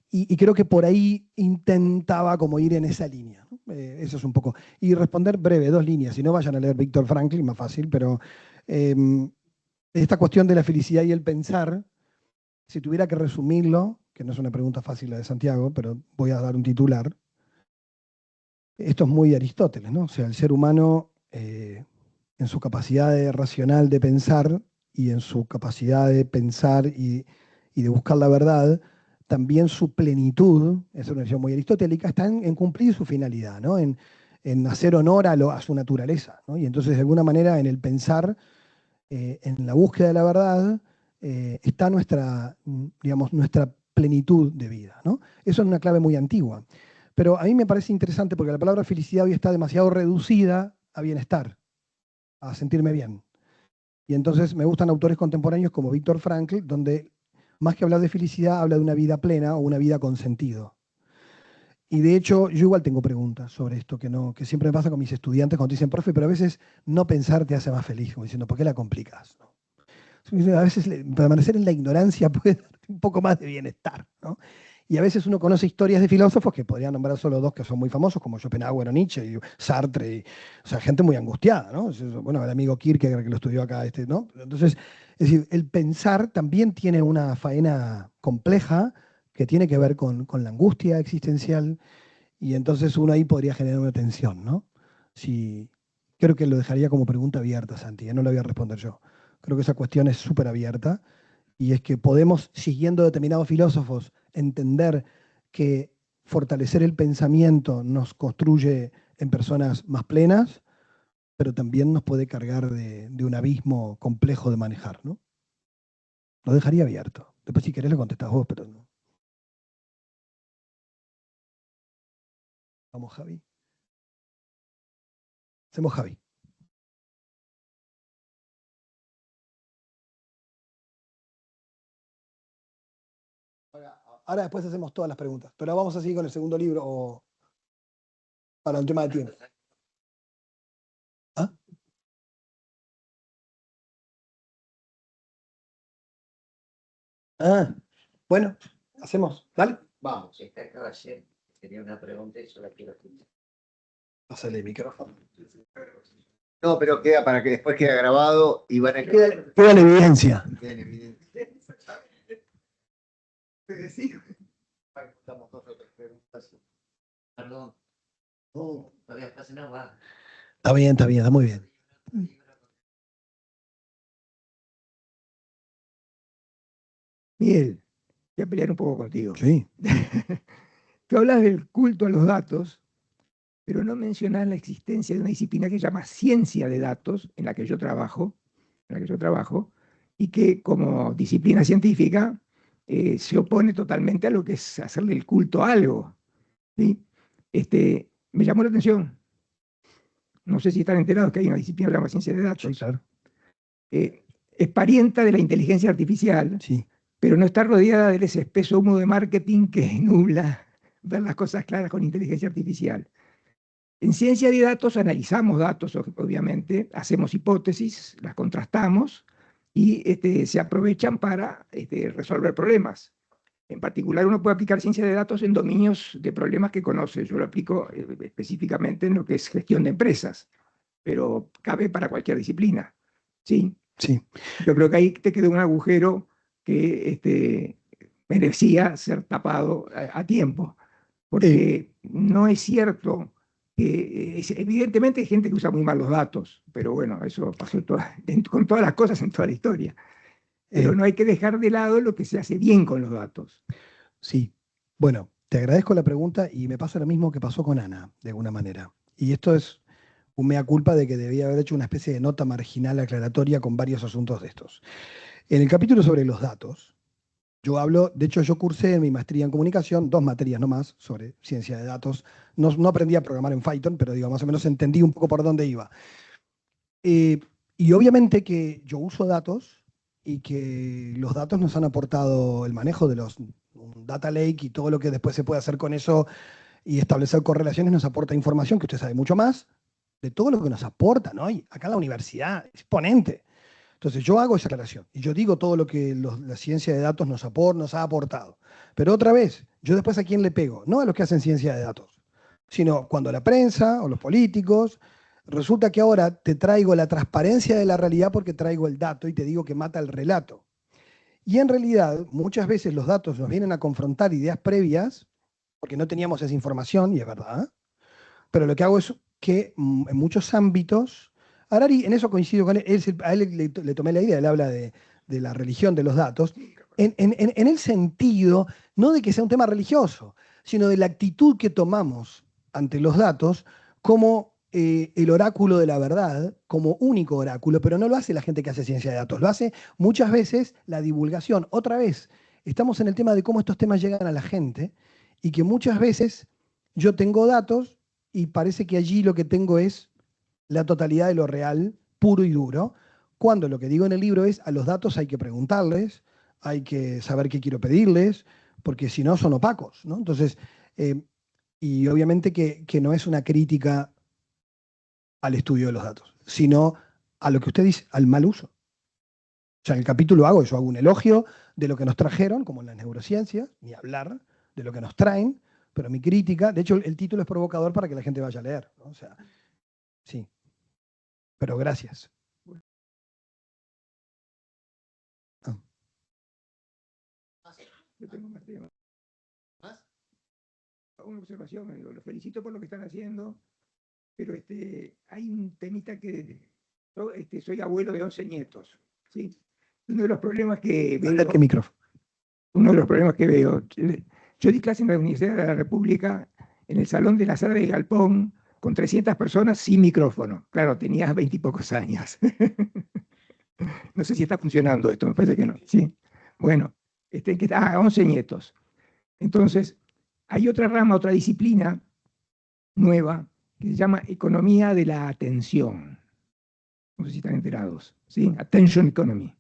Y creo que por ahí intentaba como ir en esa línea, ¿no? Eso es un poco. Y responder breve, 2 líneas. Si no, vayan a leer Víctor Franklin, más fácil, pero esta cuestión de la felicidad y el pensar, si tuviera que resumirlo, que no es una pregunta fácil la de Santiago, pero voy a dar un titular. Esto es muy Aristóteles, ¿no? O sea, el ser humano, en su capacidad racional de pensar y en su capacidad de pensar y de buscar la verdad, también su plenitud, es una visión muy aristotélica, está en cumplir su finalidad, ¿no? En hacer honor a su naturaleza, ¿no? Y entonces, de alguna manera, en el pensar, en la búsqueda de la verdad, está digamos, nuestra plenitud de vida, ¿no? Eso es una clave muy antigua. Pero a mí me parece interesante porque la palabra felicidad hoy está demasiado reducida a bienestar, a sentirme bien. Y entonces me gustan autores contemporáneos como Víctor Frankl, donde más que hablar de felicidad, habla de una vida plena o una vida con sentido. Y de hecho, yo igual tengo preguntas sobre esto, que siempre me pasa con mis estudiantes cuando dicen, profe, pero a veces no pensar te hace más feliz, como diciendo, ¿por qué la complicas? A veces permanecer en la ignorancia puede darte un poco más de bienestar, ¿no? Y a veces uno conoce historias de filósofos que podrían nombrar solo 2 que son muy famosos, como Schopenhauer o Nietzsche, y Sartre, o sea, gente muy angustiada, ¿no? Bueno, el amigo Kierkegaard que lo estudió acá, ¿no? Entonces, es decir, el pensar también tiene una faena compleja que tiene que ver con la angustia existencial, y entonces uno ahí podría generar una tensión, ¿no? Si, creo que lo dejaría como pregunta abierta, Santi, no lo voy a responder yo. Creo que esa cuestión es súper abierta y es que podemos, siguiendo determinados filósofos, entender que fortalecer el pensamiento nos construye en personas más plenas, pero también nos puede cargar de un abismo complejo de manejar, ¿no? Lo dejaría abierto. Después si querés lo contestás vos, pero no. Vamos, Javi. Hacemos Javi. Ahora después hacemos todas las preguntas, pero vamos a seguir con el segundo libro o para un tema de tiempo. ¿Ah? Bueno, hacemos. Dale. Vamos, esta acaba ayer. Tenía una pregunta y yo la quiero escuchar. Pásale el micrófono. No, pero queda para que después quede grabado y van a Queda la evidencia. queda en evidencia. Estamos dos o tres preguntas. Perdón. Todavía pasa nada. Está bien, está muy bien. Miguel, voy a pelear un poco contigo. Sí. Tú hablas del culto a los datos, pero no mencionas la existencia de una disciplina que se llama ciencia de datos, en la que yo trabajo, y que como disciplina científica se opone totalmente a lo que es hacerle el culto a algo. ¿Sí? Me llamó la atención. No sé si están enterados que hay una disciplina que se llama ciencia de datos. Sí, claro. Es parienta de la inteligencia artificial, Sí. pero no está rodeada de ese espeso humo de marketing que nubla ver las cosas claras con inteligencia artificial. En ciencia de datos analizamos datos, obviamente, hacemos hipótesis, las contrastamos y se aprovechan para resolver problemas. En particular, uno puede aplicar ciencia de datos en dominios de problemas que conoce. Yo lo aplico específicamente en lo que es gestión de empresas, pero cabe para cualquier disciplina. ¿Sí? Sí. Yo creo que ahí te quedó un agujero que merecía ser tapado a tiempo, porque no es cierto que evidentemente hay gente que usa muy mal los datos, pero bueno, eso pasó con todas las cosas en toda la historia. Pero no hay que dejar de lado lo que se hace bien con los datos. Sí. Bueno, te agradezco la pregunta y me pasa lo mismo que pasó con Ana, de alguna manera. Y esto es un mea culpa de que debía haber hecho una especie de nota marginal aclaratoria con varios asuntos de estos. En el capítulo sobre los datos, yo hablo, de hecho yo cursé en mi maestría en comunicación 2 materias nomás sobre ciencia de datos. No aprendí a programar en Python, pero digo, más o menos entendí un poco por dónde iba. Y obviamente que yo uso datos y que los datos nos han aportado el manejo de los data lake y todo lo que después se puede hacer con eso y establecer correlaciones nos aporta información que usted sabe mucho más de todo lo que nos aporta, ¿no? Y acá en la universidad, exponente. Entonces yo hago esa relación y yo digo todo lo que la ciencia de datos nos ha aportado. Pero otra vez, yo después a quién le pego, no a los que hacen ciencia de datos, sino cuando la prensa o los políticos, resulta que ahora te traigo la transparencia de la realidad porque traigo el dato y te digo que mata el relato. Y en realidad, muchas veces los datos nos vienen a confrontar ideas previas, porque no teníamos esa información, y es verdad, pero lo que hago es que en muchos ámbitos, Harari, en eso coincido con él, a él le tomé la idea, él habla de la religión de los datos, en el sentido, no de que sea un tema religioso, sino de la actitud que tomamos ante los datos como el oráculo de la verdad, como único oráculo, pero no lo hace la gente que hace ciencia de datos, lo hace muchas veces la divulgación. Otra vez, estamos en el tema de cómo estos temas llegan a la gente y que muchas veces yo tengo datos y parece que allí lo que tengo es la totalidad de lo real, puro y duro, cuando lo que digo en el libro es a los datos hay que preguntarles, hay que saber qué quiero pedirles, porque si no son opacos, ¿no? Entonces, y obviamente que no es una crítica al estudio de los datos, sino a lo que usted dice, al mal uso. O sea, en el capítulo yo hago un elogio de lo que nos trajeron, como en las neurociencias, ni hablar de lo que nos traen, pero mi crítica, de hecho el título es provocador para que la gente vaya a leer, ¿no? O sea, sí, pero gracias. Ah. Yo tengo más temas. Una observación, los felicito por lo que están haciendo, pero hay un temita que yo soy abuelo de 11 nietos, ¿sí? Uno de los problemas que veo, ¿Qué micrófono? uno de los problemas que veo, yo di clase en la Universidad de la República, en el salón de la sala de Galpón, con 300 personas sin micrófono. Claro, tenías 20 y pocos años. No sé si está funcionando esto, me parece que no. Sí. Bueno, 11 nietos. Entonces, hay otra rama, otra disciplina nueva, que se llama economía de la atención. No sé si están enterados, ¿sí? Attention economy.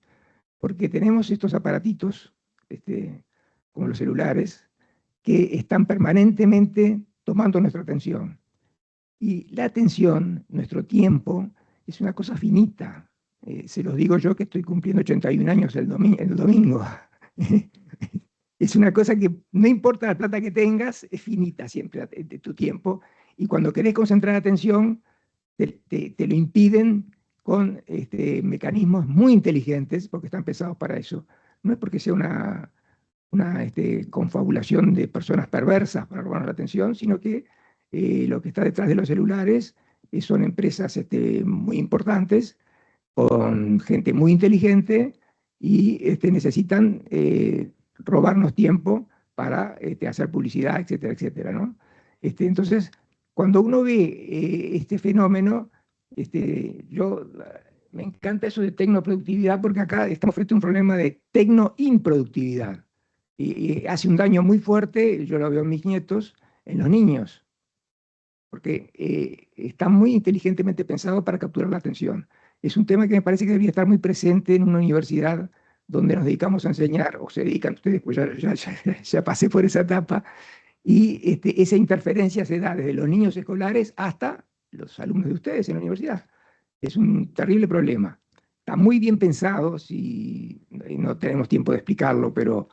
Porque tenemos estos aparatitos, como los celulares, que están permanentemente tomando nuestra atención. Y la atención, nuestro tiempo, es una cosa finita. Se los digo yo que estoy cumpliendo 81 años el domingo. Es una cosa que no importa la plata que tengas, es finita siempre tu tiempo. Y cuando querés concentrar atención, te lo impiden con mecanismos muy inteligentes, porque están pensados para eso. No es porque sea una confabulación de personas perversas para robar la atención, sino que lo que está detrás de los celulares son empresas muy importantes, con gente muy inteligente y necesitan robarnos tiempo para hacer publicidad, etcétera, etcétera, ¿no? Entonces, cuando uno ve este fenómeno, me encanta eso de tecnoproductividad porque acá estamos frente a un problema de tecnoimproductividad. Y hace un daño muy fuerte, yo lo veo en mis nietos, en los niños, porque está muy inteligentemente pensado para capturar la atención. Es un tema que me parece que debería estar muy presente en una universidad donde nos dedicamos a enseñar, o se dedican ustedes, pues ya pasé por esa etapa, y esa interferencia se da desde los niños escolares hasta los alumnos de ustedes en la universidad. Es un terrible problema. Está muy bien pensado, si no tenemos tiempo de explicarlo, pero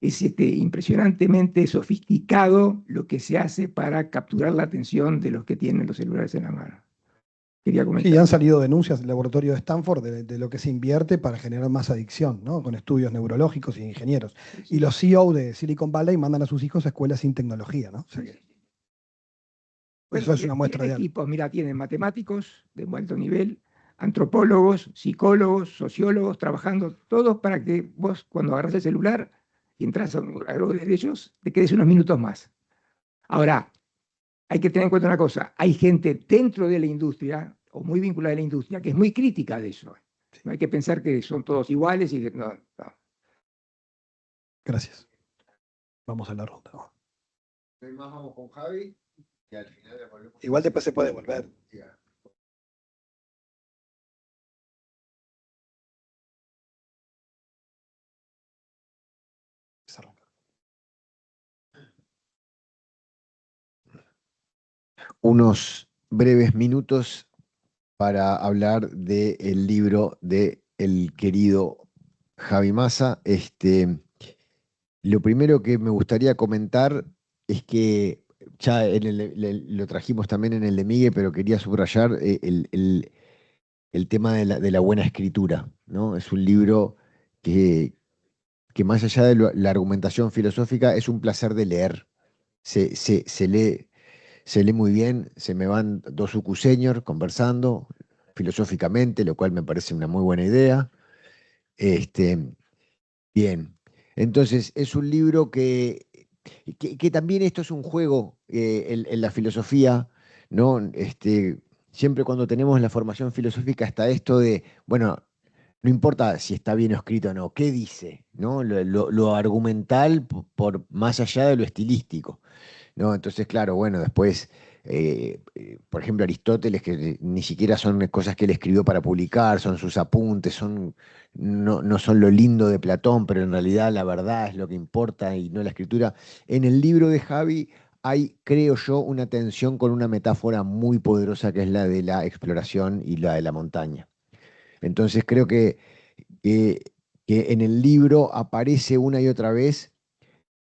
es impresionantemente sofisticado lo que se hace para capturar la atención de los que tienen los celulares en la mano. Quería comentar. Sí, han salido denuncias del laboratorio de Stanford de lo que se invierte para generar más adicción, ¿no? Con estudios neurológicos y ingenieros. Sí, sí. Y los CEO de Silicon Valley mandan a sus hijos a escuelas sin tecnología, ¿no? O sea que Bueno, eso es una muestra de tiene algo. equipos, mira, tienen matemáticos de muy alto nivel, antropólogos, psicólogos, sociólogos, trabajando todos para que vos, cuando agarras el celular y entras a algo de ellos, te quedes unos minutos más. Ahora, hay que tener en cuenta una cosa, hay gente dentro de la industria, o muy vinculada a la industria, que es muy crítica de eso. No hay que pensar que son todos iguales y que no. Gracias. Vamos a la ronda. Más vamos con Javi y al final le volvemos. Igual después se puede volver. Unos breves minutos para hablar del libro de el querido Javi Massa. Lo primero que me gustaría comentar es que ya lo trajimos también en el de Miguel, pero quería subrayar el tema de la buena escritura, ¿no? Es un libro que más allá de la argumentación filosófica, es un placer de leer. Se lee muy bien, se me van dos ucuseñor conversando filosóficamente, lo cual me parece una muy buena idea. Este, bien, entonces es un libro que también esto es un juego en la filosofía, ¿no? Siempre cuando tenemos la formación filosófica está esto de, bueno, no importa si está bien escrito o no, ¿qué dice? ¿No? Lo argumental por más allá de lo estilístico. ¿No? Entonces, claro, bueno, después, por ejemplo, Aristóteles, que ni siquiera son cosas que él escribió para publicar, son sus apuntes, no son lo lindo de Platón, pero en realidad la verdad es lo que importa y no la escritura. En el libro de Javi hay, creo yo, una tensión con una metáfora muy poderosa que es la de la exploración y la de la montaña. Entonces creo que, que en el libro aparece una y otra vez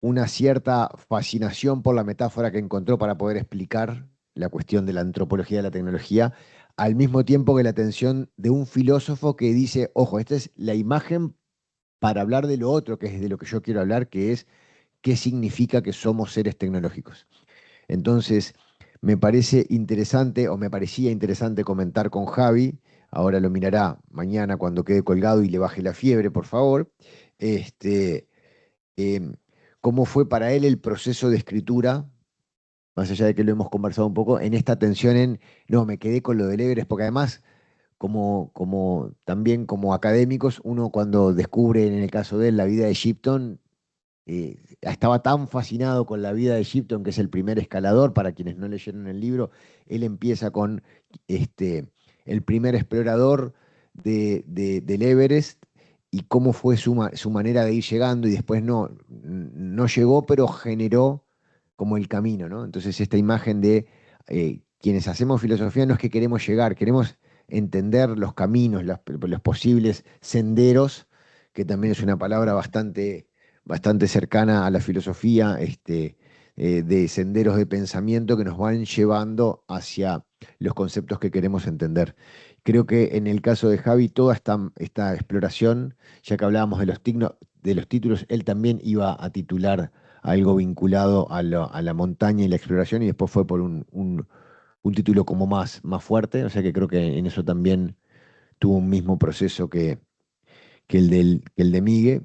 una cierta fascinación por la metáfora que encontró para poder explicar la cuestión de la antropología de la tecnología, al mismo tiempo que la atención de un filósofo que dice, ojo, esta es la imagen para hablar de lo otro, que es de lo que yo quiero hablar, que es qué significa que somos seres tecnológicos. Entonces, me parece interesante, o me parecía interesante comentar con Javi, ahora lo mirará mañana cuando quede colgado y le baje la fiebre, por favor, em, cómo fue para él el proceso de escritura, más allá de que lo hemos conversado un poco, en esta tensión no, me quedé con lo del Everest, porque además, también como académicos, uno cuando descubre, en el caso de él, la vida de Shipton, estaba tan fascinado con la vida de Shipton, que es el primer escalador, para quienes no leyeron el libro, él empieza con el primer explorador del Everest y cómo fue su manera de ir llegando y después no llegó, pero generó como el camino, ¿no? Entonces esta imagen de quienes hacemos filosofía no es que queremos llegar, queremos entender los caminos, los posibles senderos, que también es una palabra bastante cercana a la filosofía, de senderos de pensamiento que nos van llevando hacia los conceptos que queremos entender. Creo que en el caso de Javi, toda esta exploración, ya que hablábamos de los títulos, él también iba a titular algo vinculado a la montaña y la exploración, y después fue por un título como más fuerte, o sea que creo que en eso también tuvo un mismo proceso que el de Migue.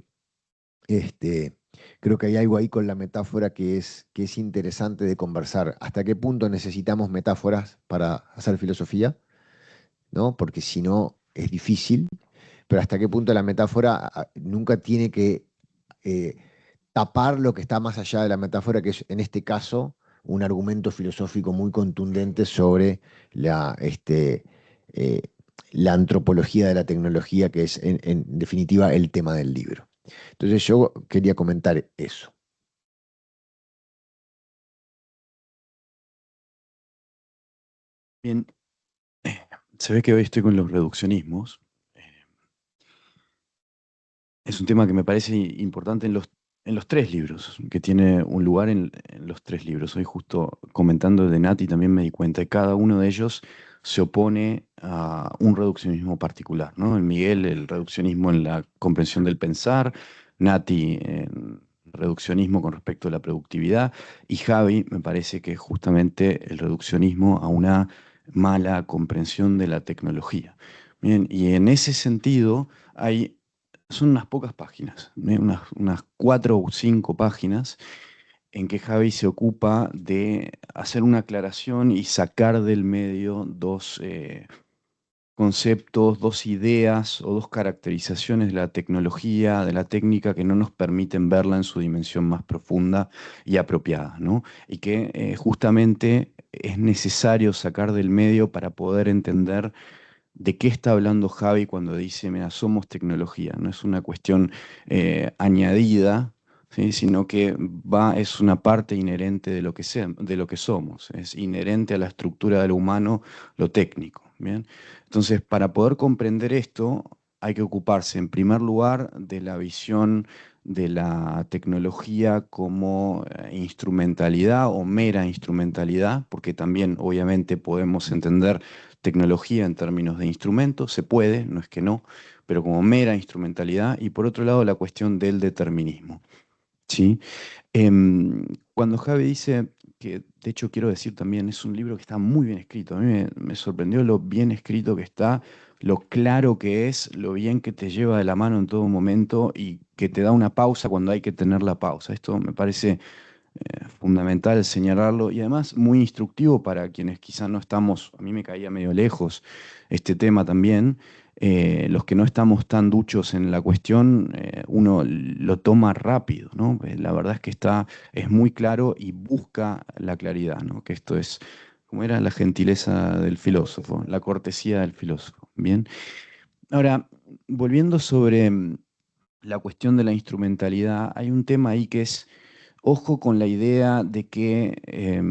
Este, Creo que hay algo ahí con la metáfora que es interesante de conversar. ¿Hasta qué punto necesitamos metáforas para hacer filosofía? ¿No? Porque si no, es difícil. Pero hasta qué punto la metáfora nunca tiene que eh, tapar lo que está más allá de la metáfora, que es en este caso un argumento filosófico muy contundente sobre eh, la antropología de la tecnología, que es en definitiva el tema del libro. Entonces yo quería comentar eso. Bien, se ve que hoy estoy con los reduccionismos. Es un tema que me parece importante en los tres libros, que tiene un lugar en los tres libros. Hoy justo comentando de Nati también me di cuenta que cada uno de ellos se opone a un reduccionismo particular, ¿no? En Miguel, el reduccionismo en la comprensión del pensar, Nati, en reduccionismo con respecto a la productividad, y Javi, me parece que es justamente el reduccionismo a una mala comprensión de la tecnología. Bien, y en ese sentido son unas pocas páginas, unas 4 o 5 páginas en que Javi se ocupa de hacer una aclaración y sacar del medio dos conceptos, dos ideas o dos caracterizaciones de la tecnología, de la técnica que no nos permiten verla en su dimensión más profunda y apropiada, ¿no? Y que justamente es necesario sacar del medio para poder entender de qué está hablando Javi cuando dice, mira, somos tecnología, no es una cuestión añadida, ¿sí? Sino que es una parte inherente de lo que somos, es inherente a la estructura de lo humano, lo técnico, ¿bien? Entonces, para poder comprender esto, hay que ocuparse, en primer lugar, de la visión de la tecnología como instrumentalidad o mera instrumentalidad, porque también, obviamente, podemos entender tecnología en términos de instrumentos, se puede, no es que no, pero como mera instrumentalidad, y por otro lado, la cuestión del determinismo. ¿Sí? Cuando Javi dice que, de hecho quiero decir también, es un libro que está muy bien escrito. A mí me sorprendió lo bien escrito que está, lo claro que es, lo bien que te lleva de la mano en todo momento y que te da una pausa cuando hay que tener la pausa. Esto me parece fundamental señalarlo y además muy instructivo para quienes quizás no estamos, a mí me caía medio lejos este tema también, los que no estamos tan duchos en la cuestión, uno lo toma rápido, ¿no? La verdad es que es muy claro y busca la claridad, ¿no? Que esto es, como era la gentileza del filósofo, la cortesía del filósofo, ¿bien? Ahora, volviendo sobre la cuestión de la instrumentalidad, hay un tema ahí que es, ojo con la idea de que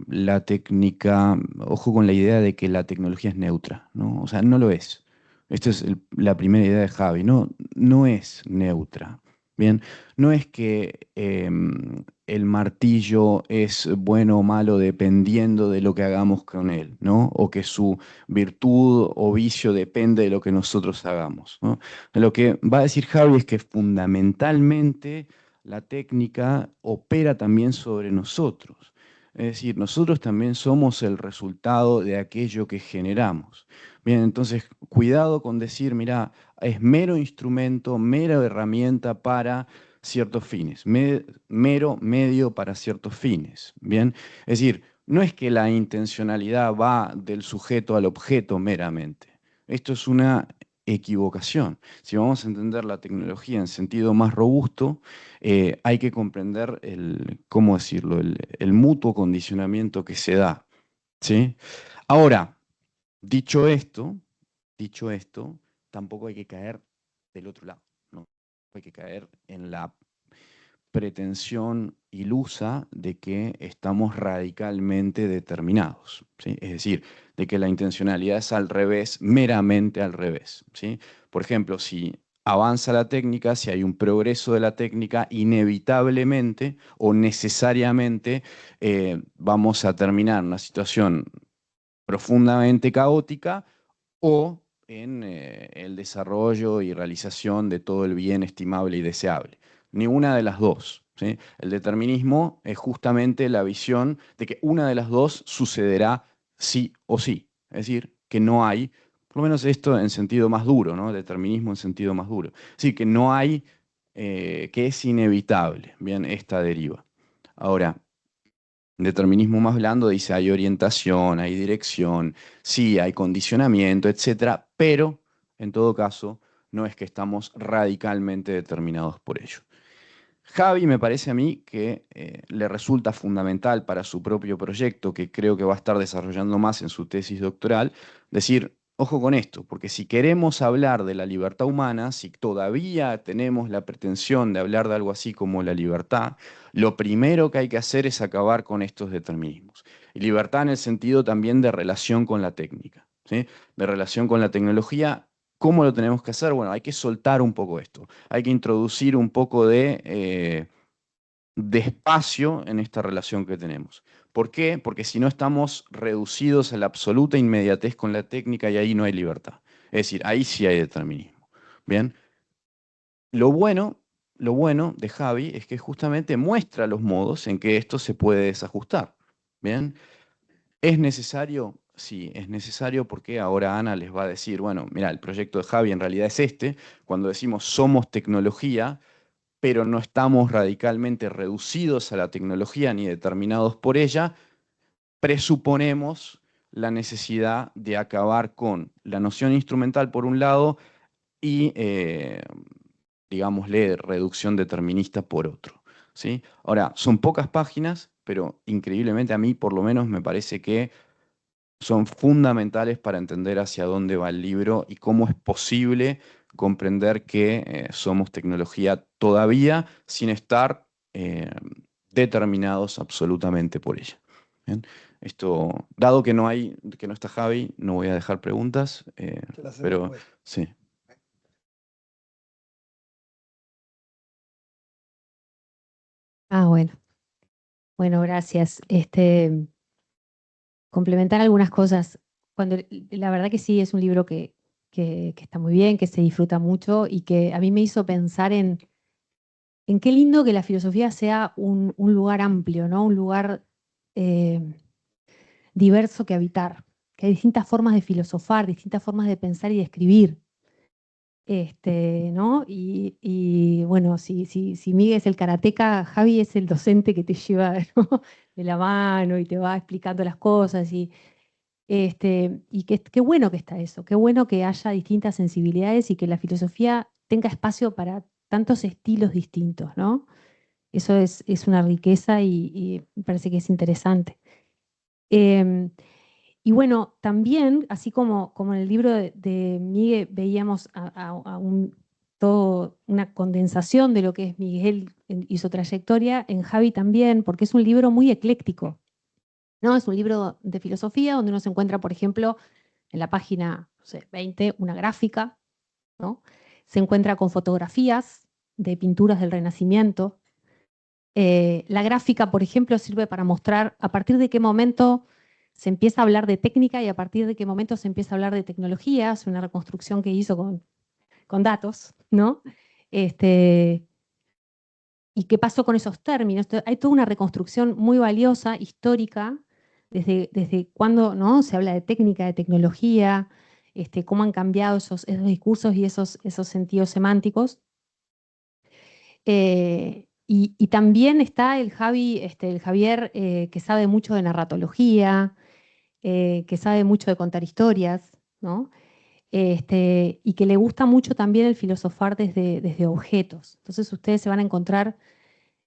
la técnica, ojo con la idea de que la tecnología es neutra, ¿no? O sea, no lo es. Esta es la primera idea de Javi, no, no es neutra. Bien, no es que el martillo es bueno o malo dependiendo de lo que hagamos con él, ¿no? O que su virtud o vicio depende de lo que nosotros hagamos, ¿no? Lo que va a decir Javi es que fundamentalmente la técnica opera también sobre nosotros. Es decir, nosotros también somos el resultado de aquello que generamos. Bien, entonces, cuidado con decir, mira, es mero instrumento, mera herramienta para ciertos fines, mero medio para ciertos fines. Bien, es decir, no es que la intencionalidad va del sujeto al objeto meramente. Esto es una equivocación. Si vamos a entender la tecnología en sentido más robusto, hay que comprender ¿cómo decirlo?, el mutuo condicionamiento que se da, ¿sí? Ahora, dicho esto, tampoco hay que caer del otro lado, ¿no? Hay que caer en la pretensión ilusa de que estamos radicalmente determinados, ¿sí? Es decir, de que la intencionalidad es al revés, meramente al revés, ¿sí? Por ejemplo, si avanza la técnica, si hay un progreso de la técnica, inevitablemente o necesariamente vamos a terminar en una situación profundamente caótica o en el desarrollo y realización de todo el bien estimable y deseable. Ni una de las dos, ¿sí? El determinismo es justamente la visión de que una de las dos sucederá sí o sí. Es decir, que no hay, por lo menos esto en sentido más duro, ¿no? Determinismo en sentido más duro. Es decir, que no hay, que es inevitable, bien, esta deriva. Ahora, determinismo más blando dice hay orientación, hay dirección, sí, hay condicionamiento, etcétera, pero en todo caso no es que estamos radicalmente determinados por ello. Javi me parece a mí que le resulta fundamental para su propio proyecto, que creo que va a estar desarrollando más en su tesis doctoral, decir, ojo con esto, porque si queremos hablar de la libertad humana, si todavía tenemos la pretensión de hablar de algo así como la libertad, lo primero que hay que hacer es acabar con estos determinismos. Y libertad en el sentido también de relación con la técnica, ¿sí? De relación con la tecnología. ¿Cómo lo tenemos que hacer? Bueno, hay que soltar un poco esto, hay que introducir un poco de espacio en esta relación que tenemos. ¿Por qué? Porque si no estamos reducidos a la absoluta inmediatez con la técnica y ahí no hay libertad. Es decir, ahí sí hay determinismo. Bien, lo bueno, lo bueno de Javi es que justamente muestra los modos en que esto se puede desajustar. Bien, ¿es necesario? Sí, es necesario porque ahora Ana les va a decir, bueno, mira, el proyecto de Javi en realidad es este. Cuando decimos somos tecnología, pero no estamos radicalmente reducidos a la tecnología ni determinados por ella, presuponemos la necesidad de acabar con la noción instrumental por un lado y, digámosle, reducción determinista por otro, ¿sí? Ahora, son pocas páginas, pero increíblemente a mí por lo menos me parece que son fundamentales para entender hacia dónde va el libro y cómo es posible comprender que somos tecnología todavía sin estar determinados absolutamente por ella. ¿Bien? Esto, dado que no está Javi, no voy a dejar preguntas, Se la hacemos pero después. sí. Bueno. Bueno, gracias. Complementar algunas cosas. La verdad que sí, es un libro que está muy bien, que se disfruta mucho y que a mí me hizo pensar en qué lindo que la filosofía sea un lugar amplio, ¿no? Un lugar eh, diverso que habitar, que hay distintas formas de filosofar, distintas formas de pensar y de escribir. ¿No? Y bueno, si Miguel es el karateca, Javi es el docente que te lleva, ¿no? de la mano y te va explicando las cosas. Y qué bueno que está eso, qué bueno que haya distintas sensibilidades y que la filosofía tenga espacio para tantos estilos distintos, ¿no? Eso es una riqueza y me parece que es interesante. Em, y bueno, también, así como en el libro de Miguel veíamos una condensación de lo que es Miguel y su trayectoria, en Javi también, porque es un libro muy ecléctico, ¿no? Es un libro de filosofía donde uno se encuentra, por ejemplo, en la página, no sé, 20, una gráfica, ¿no? Se encuentra con fotografías de pinturas del Renacimiento. La gráfica, por ejemplo, sirve para mostrar a partir de qué momento se empieza a hablar de técnica y a partir de qué momento se empieza a hablar de tecnología. Es una reconstrucción que hizo con datos, ¿no? ¿Y qué pasó con esos términos? Hay toda una reconstrucción muy valiosa, histórica, desde cuándo, ¿no? Se habla de técnica, de tecnología, cómo han cambiado esos discursos y esos sentidos semánticos. Y también está el Javier, que sabe mucho de narratología, que sabe mucho de contar historias, ¿no? Y que le gusta mucho también el filosofar desde objetos. Entonces ustedes se van a encontrar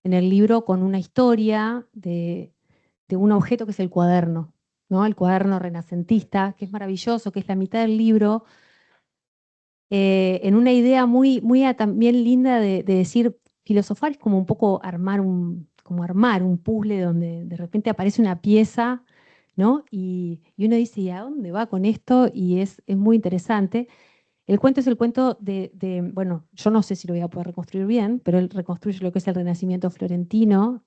en el libro con una historia de un objeto que es el cuaderno, ¿no? El cuaderno renacentista, que es maravilloso, que es la mitad del libro, en una idea muy también linda de decir, filosofar es como un poco como armar un puzzle donde de repente aparece una pieza, ¿no? Y uno dice, ¿y a dónde va con esto? Y es muy interesante. El cuento es el cuento bueno, yo no sé si lo voy a poder reconstruir bien, pero él reconstruye lo que es el Renacimiento florentino.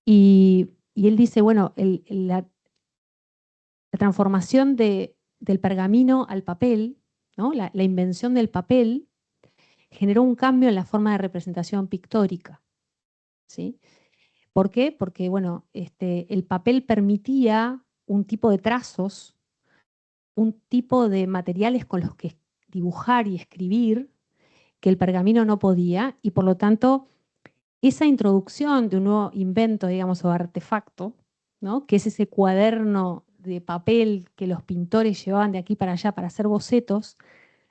Y él dice, bueno, la transformación del pergamino al papel, ¿no? La invención del papel generó un cambio en la forma de representación pictórica, ¿sí? ¿Por qué? Porque, bueno, el papel permitía un tipo de trazos, un tipo de materiales con los que dibujar y escribir que el pergamino no podía, y por lo tanto, esa introducción de un nuevo invento, digamos, o artefacto, ¿no? Que es ese cuaderno de papel que los pintores llevaban de aquí para allá para hacer bocetos,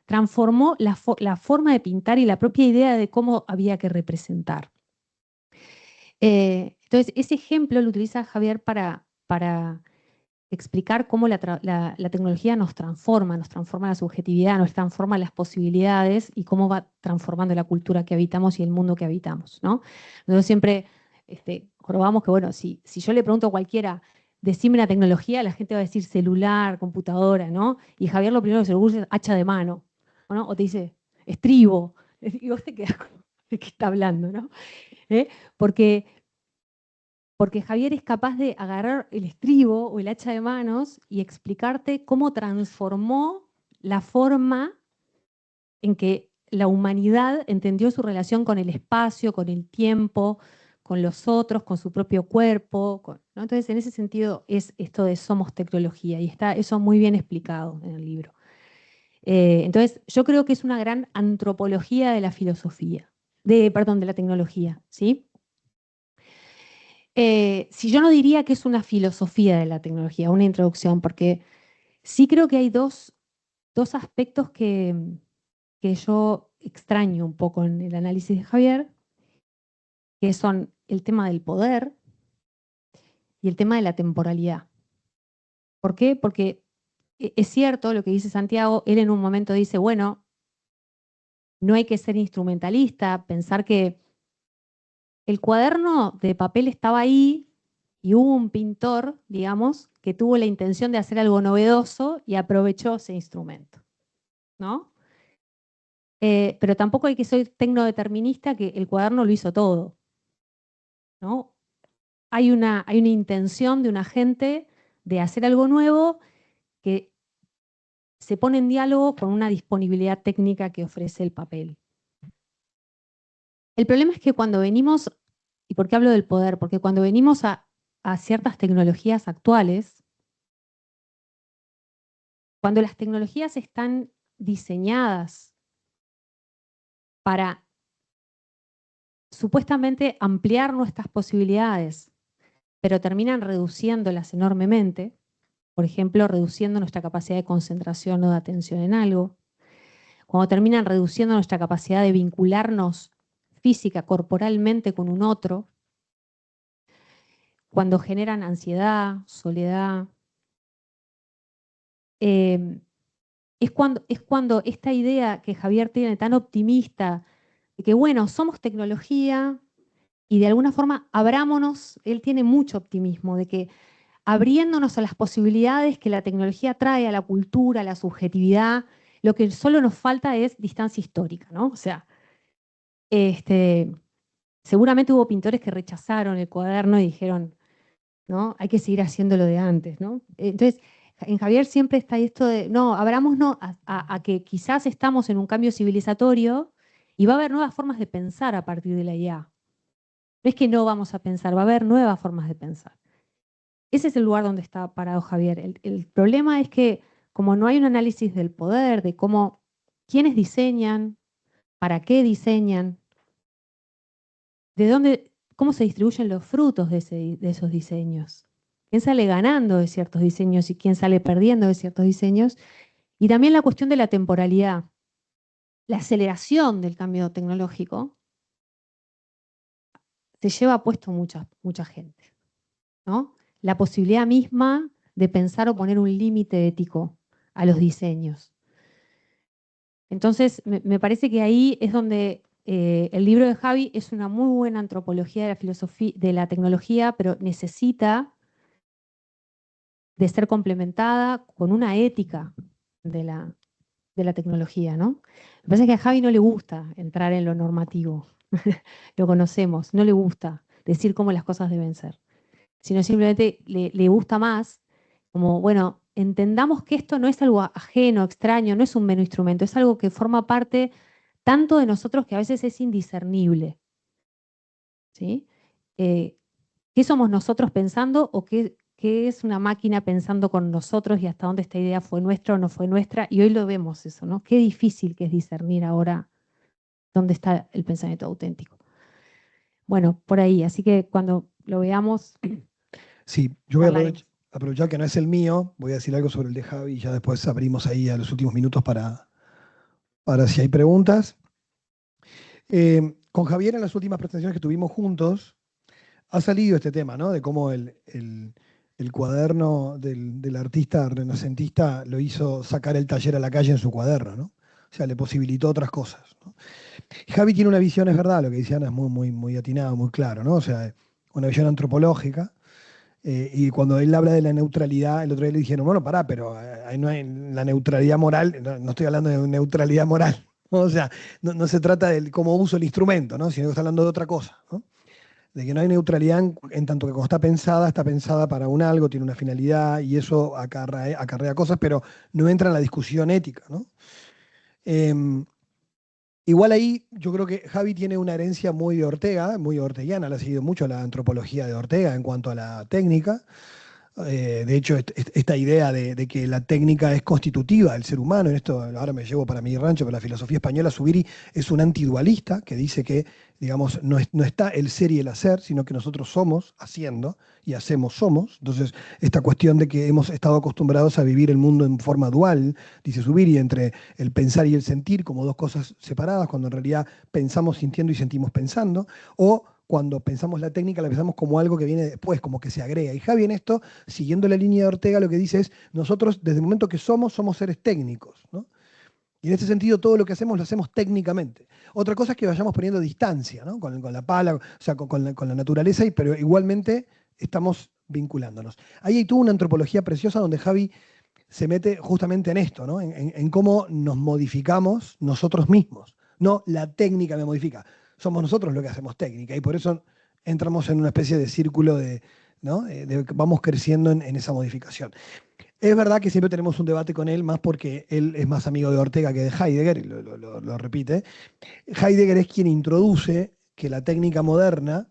transformó la forma de pintar y la propia idea de cómo había que representar. Entonces, ese ejemplo lo utiliza Javier para explicar cómo la tecnología nos transforma la subjetividad, nos transforma las posibilidades y cómo va transformando la cultura que habitamos y el mundo que habitamos, ¿no? Nosotros siempre probamos que, bueno, si yo le pregunto a cualquiera, decime una tecnología, la gente va a decir celular, computadora, ¿no? Y Javier lo primero que se le ocurre es hacha de mano, ¿no? O te dice estribo, y vos te quedás como, ¿de qué está hablando, no? Porque Javier es capaz de agarrar el estribo o el hacha de manos y explicarte cómo transformó la forma en que la humanidad entendió su relación con el espacio, con el tiempo, con los otros, con su propio cuerpo, ¿no? Entonces, en ese sentido, es esto de somos tecnología y está eso muy bien explicado en el libro. Entonces, yo creo que es una gran antropología de la filosofía, de la tecnología, ¿sí? Si yo no diría que es una filosofía de la tecnología, una introducción, porque sí creo que hay dos aspectos que yo extraño un poco en el análisis de Javier, que son el tema del poder y el tema de la temporalidad. ¿Por qué? Porque es cierto lo que dice Santiago, él en un momento dice, bueno, no hay que ser instrumentalista, pensar que el cuaderno de papel estaba ahí y hubo un pintor, digamos, que tuvo la intención de hacer algo novedoso y aprovechó ese instrumento, ¿no? Pero tampoco hay que ser tecnodeterminista que el cuaderno lo hizo todo, ¿no? Hay una intención de una gente de hacer algo nuevo que se pone en diálogo con una disponibilidad técnica que ofrece el papel. El problema es que cuando venimos, ¿y por qué hablo del poder? Porque cuando venimos a ciertas tecnologías actuales, cuando las tecnologías están diseñadas para supuestamente ampliar nuestras posibilidades, pero terminan reduciéndolas enormemente, por ejemplo, reduciendo nuestra capacidad de concentración o de atención en algo, cuando terminan reduciendo nuestra capacidad de vincularnos física, corporalmente con un otro, cuando generan ansiedad, soledad, es cuando esta idea que Javier tiene tan optimista, de que bueno, somos tecnología y de alguna forma abrámonos, él tiene mucho optimismo, de que abriéndonos a las posibilidades que la tecnología trae, a la cultura, a la subjetividad, lo que solo nos falta es distancia histórica, ¿no? O sea, seguramente hubo pintores que rechazaron el cuaderno y dijeron, ¿no? Hay que seguir haciendo lo de antes, ¿no? Entonces, en Javier siempre está esto de, no, abrámonos a que quizás estamos en un cambio civilizatorio y va a haber nuevas formas de pensar a partir de la IA. No es que no vamos a pensar, va a haber nuevas formas de pensar. Ese es el lugar donde está parado Javier. El problema es que como no hay un análisis del poder, de cómo, quiénes diseñan, para qué diseñan, de dónde, cómo se distribuyen los frutos de esos diseños. ¿Quién sale ganando de ciertos diseños y quién sale perdiendo de ciertos diseños? Y también la cuestión de la temporalidad. La aceleración del cambio tecnológico se lleva puesto mucha gente, ¿no? La posibilidad misma de pensar o poner un límite ético a los diseños. Entonces, me parece que ahí es donde el libro de Javi es una muy buena antropología de la filosofía, de la tecnología, pero necesita de ser complementada con una ética de la tecnología, ¿no? Me parece que a Javi no le gusta entrar en lo normativo, lo conocemos, no le gusta decir cómo las cosas deben ser, sino simplemente le gusta más como, bueno, entendamos que esto no es algo ajeno, extraño, no es un mero instrumento, es algo que forma parte tanto de nosotros que a veces es indiscernible, ¿sí? ¿Qué somos nosotros pensando o qué es una máquina pensando con nosotros y hasta dónde esta idea fue nuestra o no fue nuestra? Y hoy lo vemos eso, ¿no? Qué difícil que es discernir ahora dónde está el pensamiento auténtico. Bueno, por ahí, así que cuando lo veamos... Sí, yo voy a hablaremos. aprovechar que no es el mío, voy a decir algo sobre el de Javi y ya después abrimos ahí a los últimos minutos para si hay preguntas. Con Javier en las últimas presentaciones que tuvimos juntos, ha salido este tema, ¿no? De cómo el cuaderno del artista renacentista lo hizo sacar el taller a la calle en su cuaderno, ¿no? O sea, le posibilitó otras cosas, ¿no? Javi tiene una visión, es verdad, lo que dice Ana es muy atinado, muy claro, ¿no? O sea, una visión antropológica. Y cuando él habla de la neutralidad, el otro día le dijeron, bueno, pará, pero ahí no hay la neutralidad moral, no estoy hablando de neutralidad moral, ¿no? O sea, no se trata de cómo uso el instrumento, ¿no? Sino que está hablando de otra cosa, ¿no? De que no hay neutralidad en tanto que como está pensada para un algo, tiene una finalidad y eso acarrea cosas, pero no entra en la discusión ética, ¿no? Igual ahí yo creo que Javi tiene una herencia muy de Ortega, muy orteguiana, le ha seguido mucho la antropología de Ortega en cuanto a la técnica. De hecho, esta idea de que la técnica es constitutiva del ser humano, en esto ahora me llevo para mi rancho, pero la filosofía española, Zubiri es un antidualista que dice que, digamos, no está el ser y el hacer, sino que nosotros somos haciendo y hacemos somos. Entonces, esta cuestión de que hemos estado acostumbrados a vivir el mundo en forma dual, dice Zubiri, entre el pensar y el sentir como dos cosas separadas, cuando en realidad pensamos sintiendo y sentimos pensando, o cuando pensamos la técnica la pensamos como algo que viene después, como que se agrega. Y Javi en esto, siguiendo la línea de Ortega, lo que dice es, nosotros desde el momento que somos seres técnicos, ¿no? Y en ese sentido todo lo que hacemos lo hacemos técnicamente. Otra cosa es que vayamos poniendo distancia, ¿no? Con la pala, o sea, con la naturaleza, pero igualmente estamos vinculándonos. Ahí hay toda una antropología preciosa donde Javi se mete justamente en esto, ¿no? En cómo nos modificamos nosotros mismos. No la técnica me modifica, somos nosotros los que hacemos técnica y por eso entramos en una especie de círculo ¿no? De que vamos creciendo en esa modificación. Es verdad que siempre tenemos un debate con él, más porque él es más amigo de Ortega que de Heidegger, y lo repite. Heidegger es quien introduce que la técnica moderna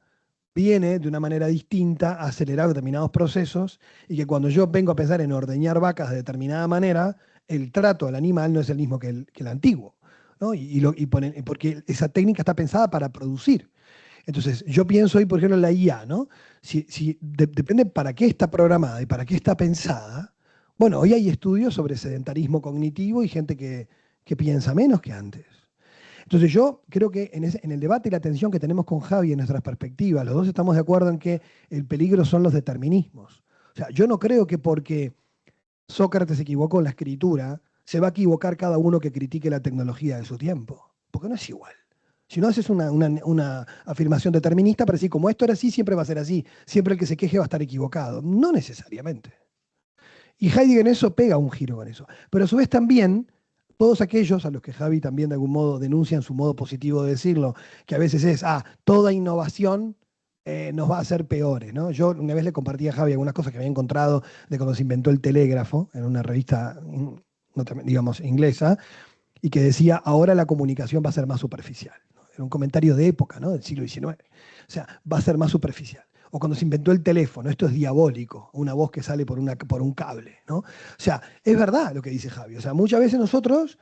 viene de una manera distinta a acelerar determinados procesos y que cuando yo vengo a pensar en ordeñar vacas de determinada manera, el trato al animal no es el mismo que el antiguo, ¿no? Porque esa técnica está pensada para producir. Entonces, yo pienso hoy, por ejemplo, en la IA, ¿no? Depende para qué está programada y para qué está pensada. Bueno, hoy hay estudios sobre sedentarismo cognitivo y gente que piensa menos que antes. Entonces yo creo que en el debate y la tensión que tenemos con Javi en nuestras perspectivas, los dos estamos de acuerdo en que el peligro son los determinismos. O sea, yo no creo que porque Sócrates se equivocó en la escritura, se va a equivocar cada uno que critique la tecnología de su tiempo, porque no es igual. Si no haces una afirmación determinista para decir, como esto era así, siempre va a ser así, siempre el que se queje va a estar equivocado. No necesariamente. Y Heidegger en eso pega un giro con eso. Pero a su vez también, todos aquellos a los que Javi también de algún modo denuncian su modo positivo de decirlo, que a veces es, toda innovación nos va a hacer peores, ¿no? Yo una vez le compartí a Javi algunas cosas que había encontrado de cuando se inventó el telégrafo en una revista, digamos, inglesa, y que decía, ahora la comunicación va a ser más superficial, ¿no? Era un comentario de época, ¿no? Del siglo XIX. O sea, va a ser más superficial. O cuando se inventó el teléfono, esto es diabólico, una voz que sale por un cable, ¿no? O sea, es verdad lo que dice Javi. O sea, muchas veces nosotros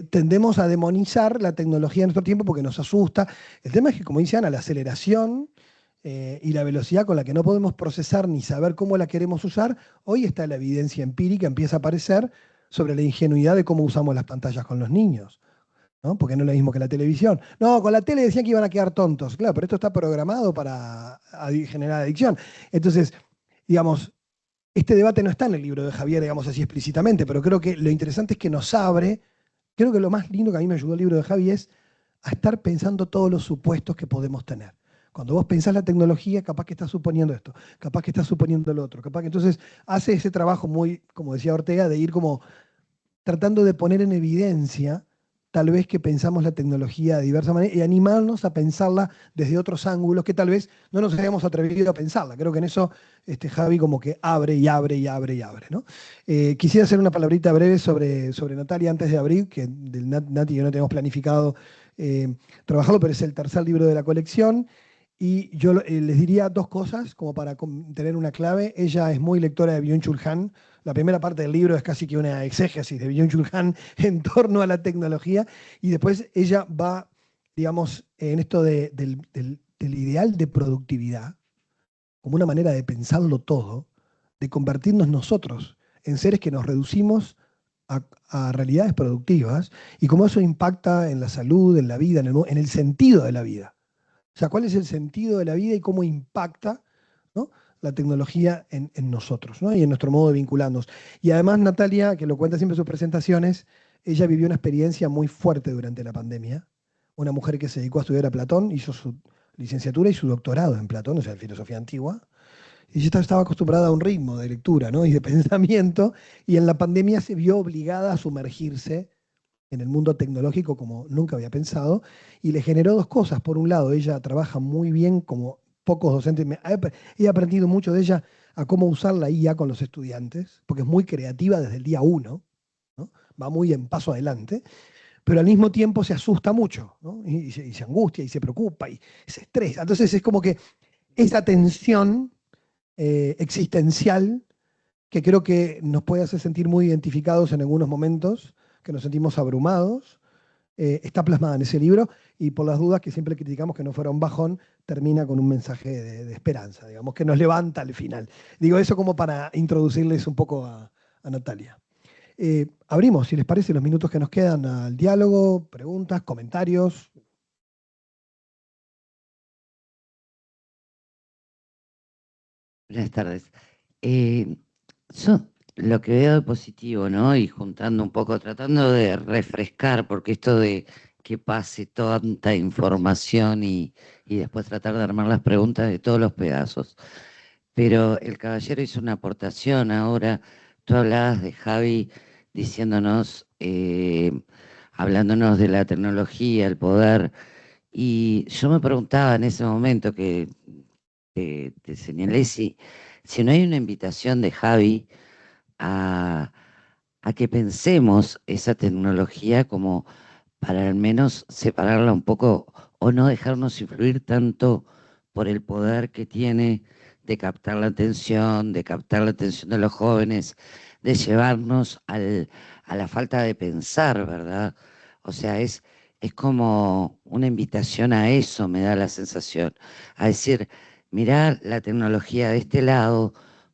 tendemos a demonizar la tecnología en nuestro tiempo porque nos asusta. El tema es que, como dice Ana, la aceleración y la velocidad con la que no podemos procesar ni saber cómo la queremos usar, hoy está la evidencia empírica, empieza a aparecer sobre la ingenuidad de cómo usamos las pantallas con los niños, ¿no? Porque no es lo mismo que la televisión. No, con la tele decían que iban a quedar tontos. Claro, pero esto está programado para generar adicción. Entonces, digamos, este debate no está en el libro de Javier, digamos así explícitamente, pero creo que lo interesante es que nos abre, creo que lo más lindo que a mí me ayudó el libro de Javier es a estar pensando todos los supuestos que podemos tener. Cuando vos pensás la tecnología, capaz que estás suponiendo esto, capaz que estás suponiendo lo otro, capaz que entonces hace ese trabajo muy, como decía Ortega, de ir como tratando de poner en evidencia tal vez que pensamos la tecnología de diversa manera y animarnos a pensarla desde otros ángulos que tal vez no nos hayamos atrevido a pensarla. Creo que en eso Javi como que abre y abre y abre y abre, ¿no? Quisiera hacer una palabrita breve sobre Natalia antes de abrir, que del Nati y yo no tenemos planificado trabajarlo, pero es el tercer libro de la colección. Y yo les diría dos cosas como para tener una clave. Ella es muy lectora de Byung-Chul Han. La primera parte del libro es casi que una exégesis de Byung-Chul Han en torno a la tecnología. Y después ella va, digamos, en esto del ideal de productividad, como una manera de pensarlo todo, de convertirnos nosotros en seres que nos reducimos a realidades productivas y cómo eso impacta en la salud, en la vida, en el sentido de la vida. O sea, cuál es el sentido de la vida y cómo impacta, ¿no?, la tecnología en nosotros, ¿no?, y en nuestro modo de vincularnos. Y además Natalia, que lo cuenta siempre en sus presentaciones, ella vivió una experiencia muy fuerte durante la pandemia. Una mujer que se dedicó a estudiar a Platón, hizo su licenciatura y su doctorado en Platón, o sea, en filosofía antigua, y ella estaba acostumbrada a un ritmo de lectura, ¿no?, y de pensamiento, y en la pandemia se vio obligada a sumergirse en el mundo tecnológico como nunca había pensado, y le generó dos cosas. Por un lado, ella trabaja muy bien como pocos docentes. He aprendido mucho de ella a cómo usar la IA con los estudiantes, porque es muy creativa desde el día uno, ¿no? Va muy en paso adelante, pero al mismo tiempo se asusta mucho, ¿no? Y se angustia y se preocupa y se estresa. Entonces es como que esa tensión existencial que creo que nos puede hacer sentir muy identificados en algunos momentos, que nos sentimos abrumados, está plasmada en ese libro y por las dudas que siempre criticamos que no fuera un bajón, termina con un mensaje de esperanza, digamos, que nos levanta al final. Digo eso como para introducirles un poco a Natalia. Abrimos, si les parece, los minutos que nos quedan al diálogo, preguntas, comentarios. Buenas tardes. Yo lo que veo de positivo, ¿no? Y juntando un poco, tratando de refrescar, porque esto de que pase tanta información y después tratar de armar las preguntas de todos los pedazos. Pero el caballero hizo una aportación ahora. Tú hablabas de Javi diciéndonos, hablándonos de la tecnología, el poder. Y yo me preguntaba en ese momento que te señalé si no hay una invitación de Javi a, a que pensemos esa tecnología como para al menos separarla un poco o no dejarnos influir tanto por el poder que tiene de captar la atención de los jóvenes, de llevarnos a la falta de pensar, ¿verdad? O sea, es como una invitación a eso, me da la sensación, a decir, mirá la tecnología de este lado,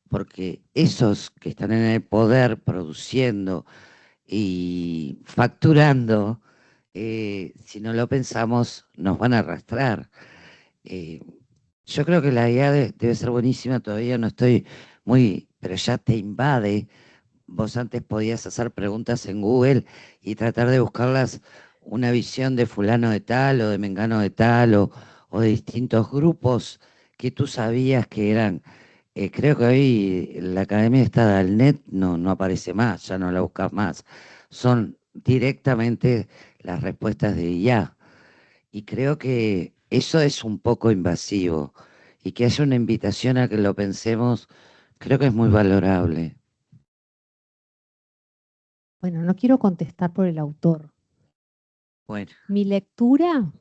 porque esos que están en el poder produciendo y facturando, si no lo pensamos, nos van a arrastrar. Eh, yo creo que la idea debe ser buenísima, todavía no estoy muy, pero ya te invade. Vos antes podías hacer preguntas en Google y tratar de buscarlas una visión de fulano de tal o de mengano de tal o de distintos grupos que tú sabías que eran. Creo que hoy la Academia está del Net no aparece más, ya no la buscas más. Son directamente las respuestas de IA. Y creo que eso es un poco invasivo. Y que haya una invitación a que lo pensemos, creo que es muy valorable. Bueno, no quiero contestar por el autor. Bueno, Mi lectura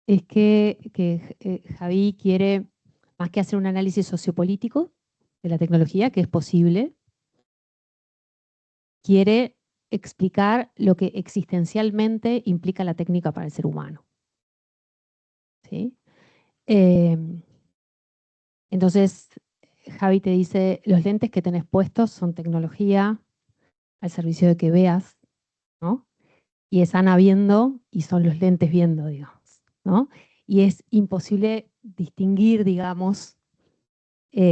es que Javi quiere, más que hacer un análisis sociopolítico de la tecnología, que es posible, quiere explicar lo que existencialmente implica la técnica para el ser humano. ¿Sí? Entonces, Javi te dice, los lentes que tenés puestos son tecnología al servicio de que veas, ¿no? Y es Ana viendo y son los lentes viendo, digamos, ¿no? Y es imposible distinguir, digamos,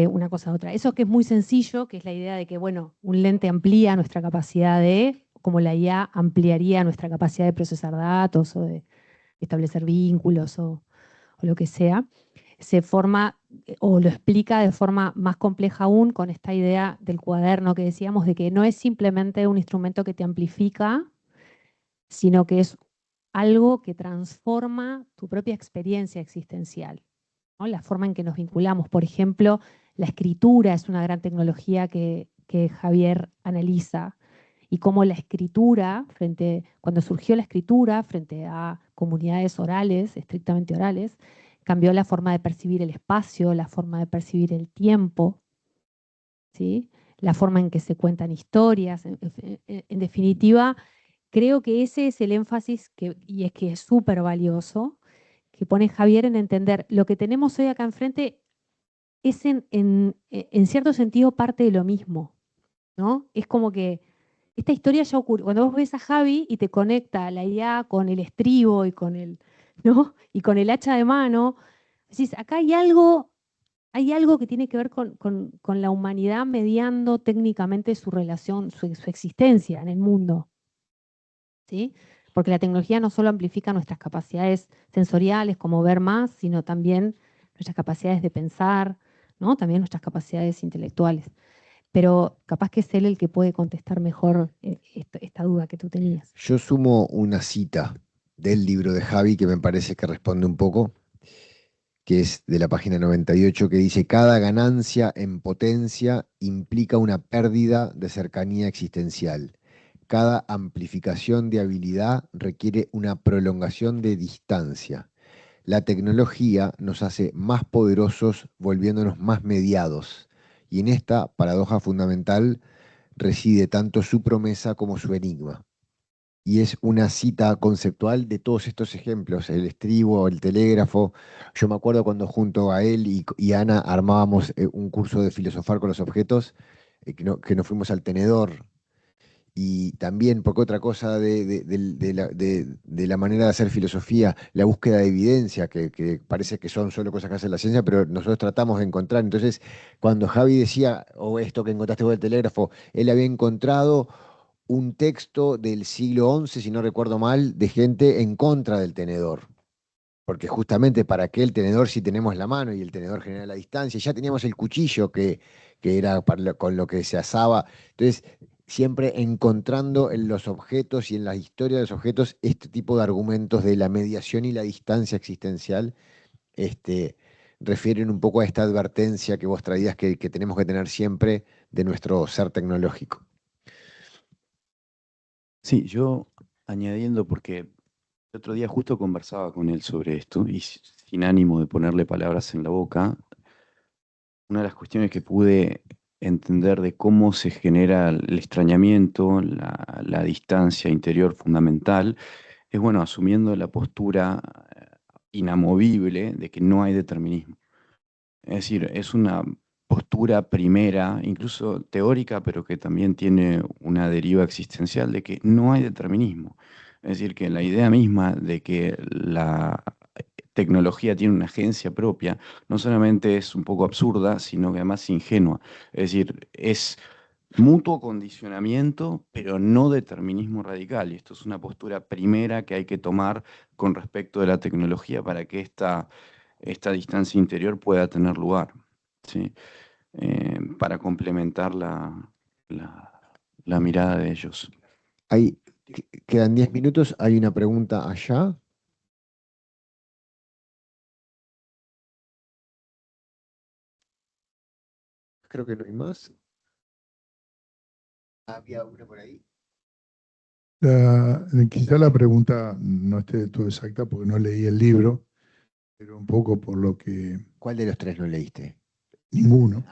una cosa de otra. Eso que es muy sencillo, que es la idea de que, bueno, un lente amplía nuestra capacidad como la IA ampliaría nuestra capacidad de procesar datos o de establecer vínculos o lo que sea, se forma o lo explica de forma más compleja aún con esta idea del cuaderno que decíamos, de que no es simplemente un instrumento que te amplifica, sino que es algo que transforma tu propia experiencia existencial, ¿no? La forma en que nos vinculamos. Por ejemplo, la escritura es una gran tecnología que Javier analiza y cómo la escritura, cuando surgió la escritura frente a comunidades orales, estrictamente orales, cambió la forma de percibir el espacio, la forma de percibir el tiempo, ¿sí? La forma en que se cuentan historias. En definitiva, creo que ese es el énfasis y es que es súper valioso que pone Javier en entender lo que tenemos hoy acá enfrente es en cierto sentido parte de lo mismo, ¿no? Es como que esta historia ya ocurrió. Cuando vos ves a Javi y te conecta la idea con el estribo y con ¿no? Y con el hacha de mano, decís, acá hay algo que tiene que ver con la humanidad mediando técnicamente su relación, su existencia en el mundo, ¿sí? Porque la tecnología no solo amplifica nuestras capacidades sensoriales, como ver más, sino también nuestras capacidades de pensar, ¿no? También nuestras capacidades intelectuales. Pero capaz que es él el que puede contestar mejor esta duda que tú tenías. Yo sumo una cita del libro de Javi que me parece que responde un poco, que es de la página 98, que dice, cada ganancia en potencia implica una pérdida de cercanía existencial. Cada amplificación de habilidad requiere una prolongación de distancia. La tecnología nos hace más poderosos, volviéndonos más mediados. Y en esta paradoja fundamental reside tanto su promesa como su enigma. Y es una cita conceptual de todos estos ejemplos, el estribo, el telégrafo. Yo me acuerdo cuando junto a él y Ana armábamos un curso de filosofar con los objetos, que nos fuimos al tenedor y también, porque otra cosa de la manera de hacer filosofía, la búsqueda de evidencia, que parece que son solo cosas que hace la ciencia, pero nosotros tratamos de encontrar. Entonces, cuando Javi decía, o esto que encontraste vos del telégrafo, él había encontrado un texto del siglo XI, si no recuerdo mal, de gente en contra del tenedor. Porque justamente para qué el tenedor si tenemos la mano y el tenedor genera la distancia, ya teníamos el cuchillo que era con lo que se asaba. Entonces, siempre encontrando en los objetos y en la historia de los objetos este tipo de argumentos de la mediación y la distancia existencial, este, refieren un poco a esta advertencia que vos traías que tenemos que tener siempre de nuestro ser tecnológico. Sí, yo añadiendo, porque el otro día justo conversaba con él sobre esto y sin ánimo de ponerle palabras en la boca, una de las cuestiones que pude entender de cómo se genera el extrañamiento, la distancia interior fundamental, es bueno, asumiendo la postura inamovible de que no hay determinismo. Es decir, es una postura primera, incluso teórica, pero que también tiene una deriva existencial de que no hay determinismo. Es decir, que la idea misma de que la tecnología tiene una agencia propia, no solamente es un poco absurda, sino que además ingenua. Es decir, es mutuo condicionamiento, pero no determinismo radical. Y esto es una postura primera que hay que tomar con respecto de la tecnología para que esta distancia interior pueda tener lugar, ¿sí? Para complementar la mirada de ellos. Quedan 10 minutos, hay una pregunta allá. Creo que no hay más. Había una por ahí. Quizá la pregunta no esté del todo exacta porque no leí el libro, pero un poco por lo que... ¿Cuál de los tres no leíste? Ninguno.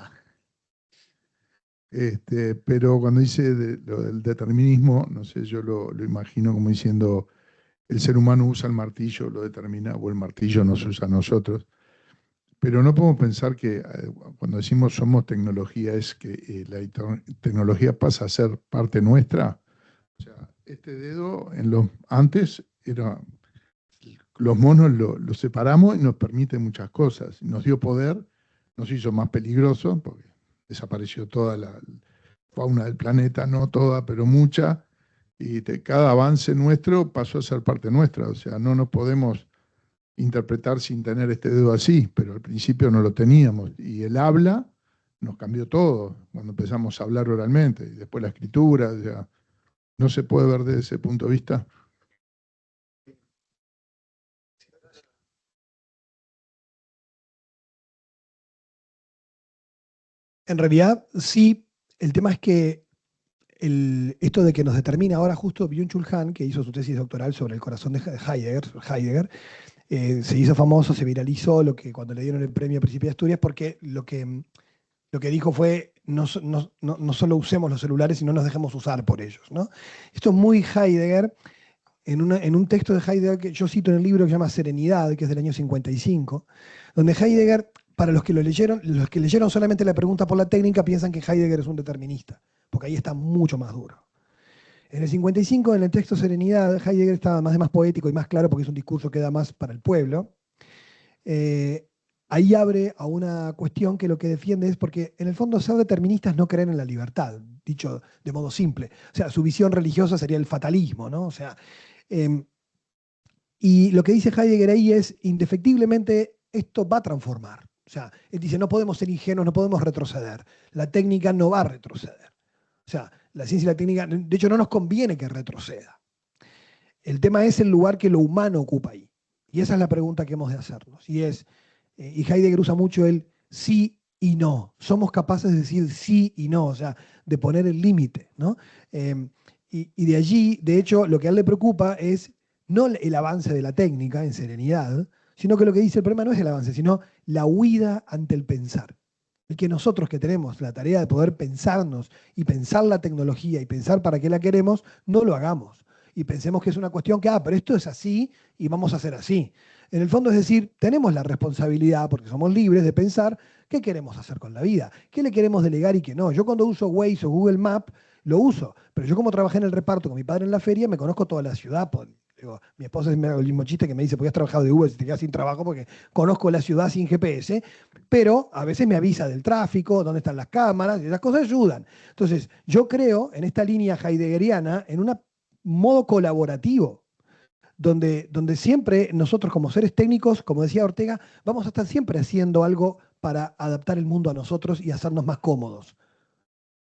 Pero cuando dice lo del determinismo, no sé, yo lo imagino como diciendo, el ser humano usa el martillo, lo determina, o el martillo nos usa a nosotros. Pero no podemos pensar que cuando decimos somos tecnología es que la tecnología pasa a ser parte nuestra. O sea, este dedo antes era, los monos lo separamos y nos permite muchas cosas. Nos dio poder, nos hizo más peligrosos, porque desapareció toda la fauna del planeta, no toda, pero mucha, y cada avance nuestro pasó a ser parte nuestra. O sea, no nos podemos interpretar sin tener este dedo así, pero al principio no lo teníamos. Y el habla nos cambió todo cuando empezamos a hablar oralmente, y después la escritura, o sea, no se puede ver desde ese punto de vista. En realidad, sí, el tema es que esto de que nos determina ahora justo Byung-Chul Han, que hizo su tesis doctoral sobre el corazón de Heidegger, se hizo famoso, se viralizó cuando le dieron el premio Príncipe de Asturias, porque lo que dijo fue no solo usemos los celulares, sino nos dejemos usar por ellos, ¿no? Esto es muy Heidegger, en un texto de Heidegger que yo cito en el libro que se llama Serenidad, que es del año 55, donde Heidegger, para los que leyeron solamente la pregunta por la técnica, piensan que Heidegger es un determinista, porque ahí está mucho más duro. En el 55, en el texto Serenidad, Heidegger estaba más poético y más claro porque es un discurso que da más para el pueblo. Ahí abre a una cuestión que lo que defiende es porque en el fondo ser deterministas no creer en la libertad, dicho de modo simple. O sea, su visión religiosa sería el fatalismo, ¿no? O sea, y lo que dice Heidegger ahí es, indefectiblemente, esto va a transformar. O sea, él dice, no podemos ser ingenuos, no podemos retroceder. La técnica no va a retroceder. O sea, la ciencia y la técnica, de hecho, no nos conviene que retroceda. El tema es el lugar que lo humano ocupa ahí. Y esa es la pregunta que hemos de hacernos. Y Heidegger usa mucho el sí y no. Somos capaces de decir sí y no, o sea, de poner el límite, ¿no? Y de allí, de hecho, lo que a él le preocupa es no el avance de la técnica en serenidad, sino que lo que dice el problema no es el avance, sino la huida ante el pensar. El que nosotros que tenemos la tarea de poder pensarnos y pensar la tecnología y pensar para qué la queremos, no lo hagamos. Y pensemos que es una cuestión que, pero esto es así y vamos a hacer así. En el fondo es decir, tenemos la responsabilidad, porque somos libres de pensar qué queremos hacer con la vida, qué le queremos delegar y qué no. Yo cuando uso Waze o Google Maps, lo uso. Pero yo como trabajé en el reparto con mi padre en la feria, me conozco toda la ciudad. Digo, mi esposa me hace el mismo chiste que me dice, porque has trabajado de Uber si te quedas sin trabajo, porque conozco la ciudad sin GPS, pero a veces me avisa del tráfico, dónde están las cámaras, y esas cosas ayudan. Entonces, yo creo en esta línea heideggeriana, en un modo colaborativo, donde siempre nosotros como seres técnicos, como decía Ortega, vamos a estar siempre haciendo algo para adaptar el mundo a nosotros y hacernos más cómodos.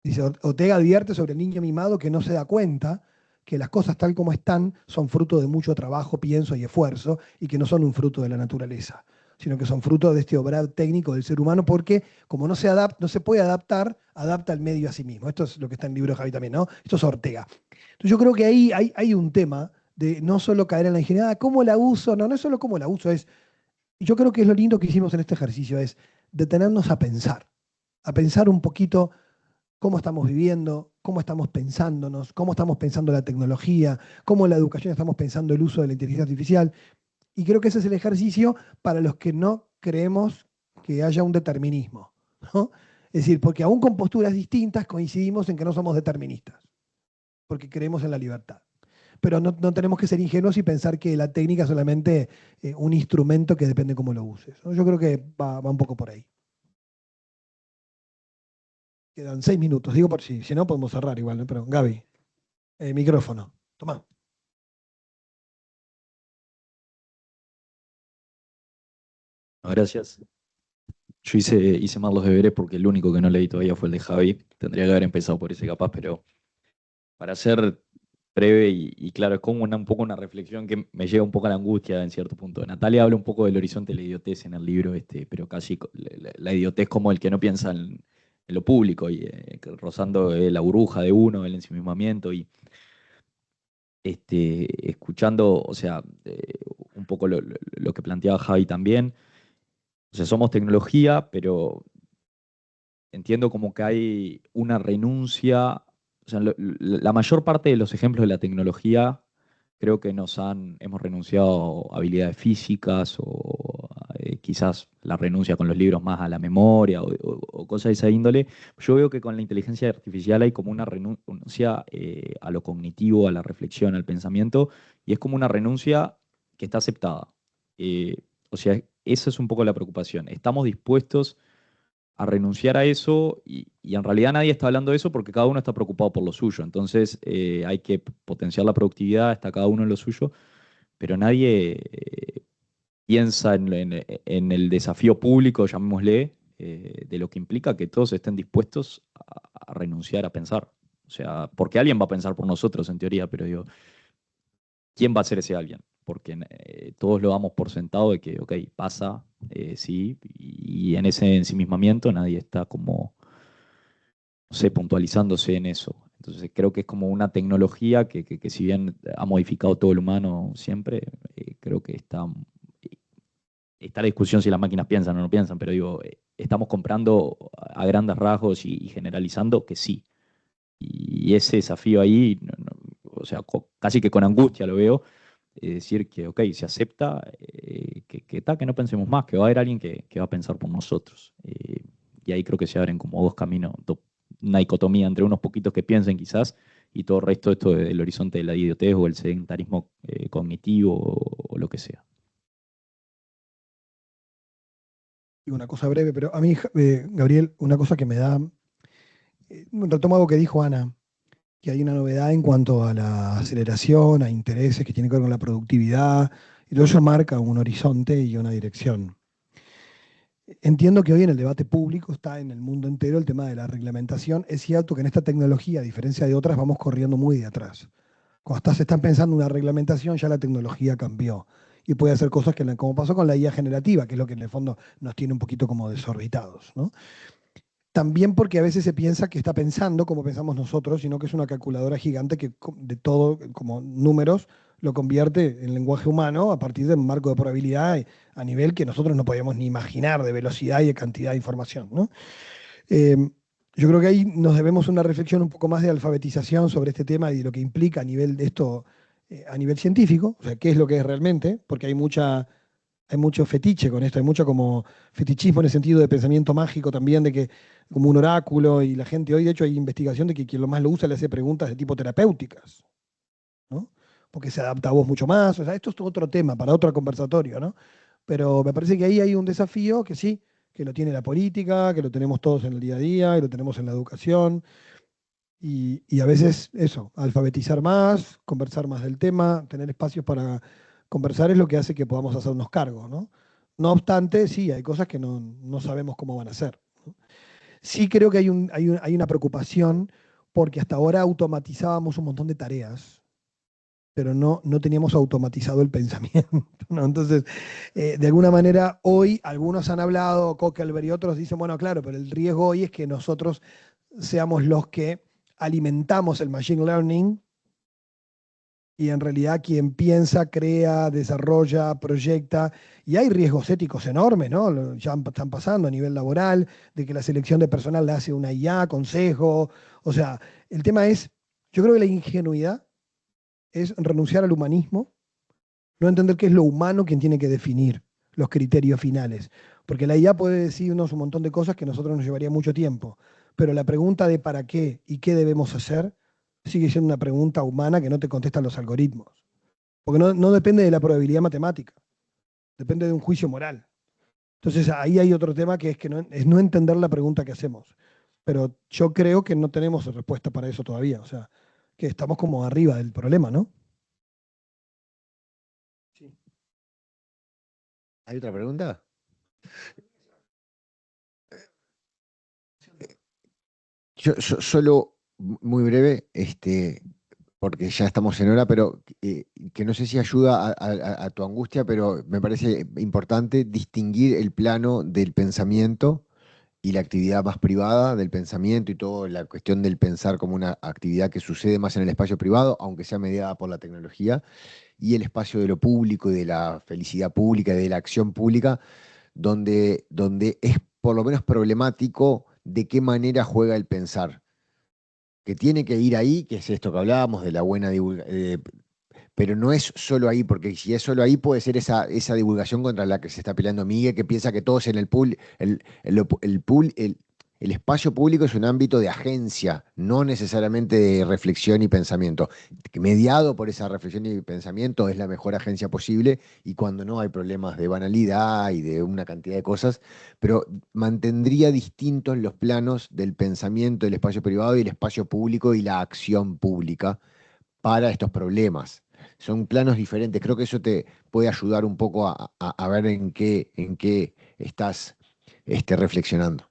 Dice, Ortega advierte sobre el niño mimado que no se da cuenta que las cosas tal como están son fruto de mucho trabajo, pienso y esfuerzo, y que no son un fruto de la naturaleza, sino que son fruto de este obrar técnico del ser humano, porque como no se puede adaptar, adapta el medio a sí mismo. Esto es lo que está en el libro de Javi también, ¿no? Esto es Ortega. Entonces yo creo que ahí hay un tema de no solo caer en la ingenuidad, ¿cómo la uso? No es solo cómo la uso, yo creo que es lo lindo que hicimos en este ejercicio, es detenernos a pensar un poquito cómo estamos viviendo, cómo estamos pensándonos, cómo estamos pensando la tecnología, cómo en la educación estamos pensando el uso de la inteligencia artificial. Y creo que ese es el ejercicio para los que no creemos que haya un determinismo, ¿no? Es decir, porque aún con posturas distintas coincidimos en que no somos deterministas, porque creemos en la libertad. Pero no tenemos que ser ingenuos y pensar que la técnica es solamente un instrumento que depende cómo lo uses, ¿no? Yo creo que va un poco por ahí. Quedan 6 minutos, digo por si no podemos cerrar igual, ¿no? Pero Gaby, micrófono, toma. Gracias. Yo hice mal los deberes porque el único que no leí todavía fue el de Javi. Tendría que haber empezado por ese capaz, pero para ser breve y claro, es como un poco una reflexión que me lleva un poco a la angustia en cierto punto. Natalia habla un poco del horizonte de la idiotez en el libro, pero casi la idiotez como el que no piensa en lo público, y rozando la burbuja de uno, el ensimismamiento, y escuchando, o sea, un poco lo que planteaba Javi también. O sea, somos tecnología, pero entiendo como que hay una renuncia. O sea, la mayor parte de los ejemplos de la tecnología creo que hemos renunciado a habilidades físicas o quizás la renuncia con los libros más a la memoria o cosas de esa índole. Yo veo que con la inteligencia artificial hay como una renuncia a lo cognitivo, a la reflexión, al pensamiento, y es como una renuncia que está aceptada. O sea, esa es un poco la preocupación. Estamos dispuestos a renunciar a eso y en realidad nadie está hablando de eso porque cada uno está preocupado por lo suyo. Entonces hay que potenciar la productividad, está cada uno en lo suyo, pero nadie piensa en el desafío público, llamémosle, de lo que implica que todos estén dispuestos a renunciar a pensar. O sea, porque alguien va a pensar por nosotros en teoría, pero digo, ¿quién va a ser ese alguien? Porque todos lo damos por sentado de que, ok, pasa, sí, y en ese ensimismamiento nadie está como, no sé, puntualizándose en eso. Entonces creo que es como una tecnología que si bien ha modificado todo el humano siempre, creo que está la discusión si las máquinas piensan o no piensan, pero digo, estamos comprando a grandes rasgos y generalizando que sí. Y ese desafío ahí, o sea, casi que con angustia lo veo, decir que, ok, se acepta, que no pensemos más, que va a haber alguien que va a pensar por nosotros. Y ahí creo que se abren como dos caminos, una dicotomía entre unos poquitos que piensen quizás y todo el resto esto del horizonte de la idiotez o el sedentarismo cognitivo o lo que sea. Una cosa breve, pero a mí, Gabriel, una cosa que me da, retomo algo que dijo Ana, que hay una novedad en cuanto a la aceleración, a intereses que tienen que ver con la productividad, y todo eso marca un horizonte y una dirección. Entiendo que hoy en el debate público está en el mundo entero el tema de la reglamentación. Es cierto que en esta tecnología, a diferencia de otras, vamos corriendo muy de atrás. Cuando se están pensando en una reglamentación, ya la tecnología cambió. Y puede hacer cosas como pasó con la IA generativa, que es lo que en el fondo nos tiene un poquito como desorbitados, ¿no? También porque a veces se piensa que está pensando como pensamos nosotros, sino que es una calculadora gigante que de todo, como números, lo convierte en lenguaje humano a partir de un marco de probabilidad a nivel que nosotros no podíamos ni imaginar de velocidad y de cantidad de información, ¿no? Yo creo que ahí nos debemos una reflexión un poco más de alfabetización sobre este tema y lo que implica a nivel de esto, a nivel científico, o sea, qué es lo que es realmente, porque hay mucha hay mucho fetiche con esto, hay mucho como fetichismo en el sentido de pensamiento mágico también, de que como un oráculo, y la gente hoy, de hecho, hay investigación de que quien lo más lo usa le hace preguntas de tipo terapéuticas, ¿no? Porque se adapta a vos mucho más. O sea, esto es otro tema para otro conversatorio, ¿no? Pero me parece que ahí hay un desafío que sí, que lo tiene la política, que lo tenemos todos en el día a día, que lo tenemos en la educación, y a veces eso, alfabetizar más, conversar más del tema, tener espacios para conversar es lo que hace que podamos hacernos cargo, ¿no? No obstante, sí, hay cosas que no sabemos cómo van a ser, ¿no? Sí creo que hay una preocupación porque hasta ahora automatizábamos un montón de tareas, pero no teníamos automatizado el pensamiento, ¿no? Entonces, de alguna manera, hoy algunos han hablado, Kokelber y otros dicen, bueno, claro, pero el riesgo hoy es que nosotros seamos los que alimentamos el machine learning y en realidad quien piensa, crea, desarrolla, proyecta, y hay riesgos éticos enormes, ¿no? Ya están pasando a nivel laboral, de que la selección de personal la hace una IA, consejo, o sea, el tema es, yo creo que la ingenuidad es renunciar al humanismo, no entender qué es lo humano quien tiene que definir los criterios finales, porque la IA puede decirnos un montón de cosas que a nosotros nos llevaría mucho tiempo, pero la pregunta de para qué y qué debemos hacer sigue siendo una pregunta humana que no te contestan los algoritmos, porque no depende de la probabilidad matemática, depende de un juicio moral. Entonces ahí hay otro tema que es no entender la pregunta que hacemos, pero yo creo que no tenemos respuesta para eso todavía, o sea, que estamos como arriba del problema, ¿no? Sí. ¿Hay otra pregunta? Yo solo muy breve, porque ya estamos en hora, pero que no sé si ayuda a tu angustia, pero me parece importante distinguir el plano del pensamiento y la actividad más privada del pensamiento y toda la cuestión del pensar como una actividad que sucede más en el espacio privado, aunque sea mediada por la tecnología, y el espacio de lo público y de la felicidad pública y de la acción pública, donde es por lo menos problemático de qué manera juega el pensar, que tiene que ir ahí, que es esto que hablábamos de la buena divulgación, pero no es solo ahí, porque si es solo ahí puede ser esa divulgación contra la que se está peleando Miguel, que piensa que todos en el pool, el espacio público es un ámbito de agencia, no necesariamente de reflexión y pensamiento. Mediado por esa reflexión y pensamiento es la mejor agencia posible, y cuando no hay problemas de banalidad y de una cantidad de cosas, pero mantendría distintos los planos del pensamiento, del espacio privado y el espacio público y la acción pública para estos problemas. Son planos diferentes. Creo que eso te puede ayudar un poco a ver en qué estás reflexionando.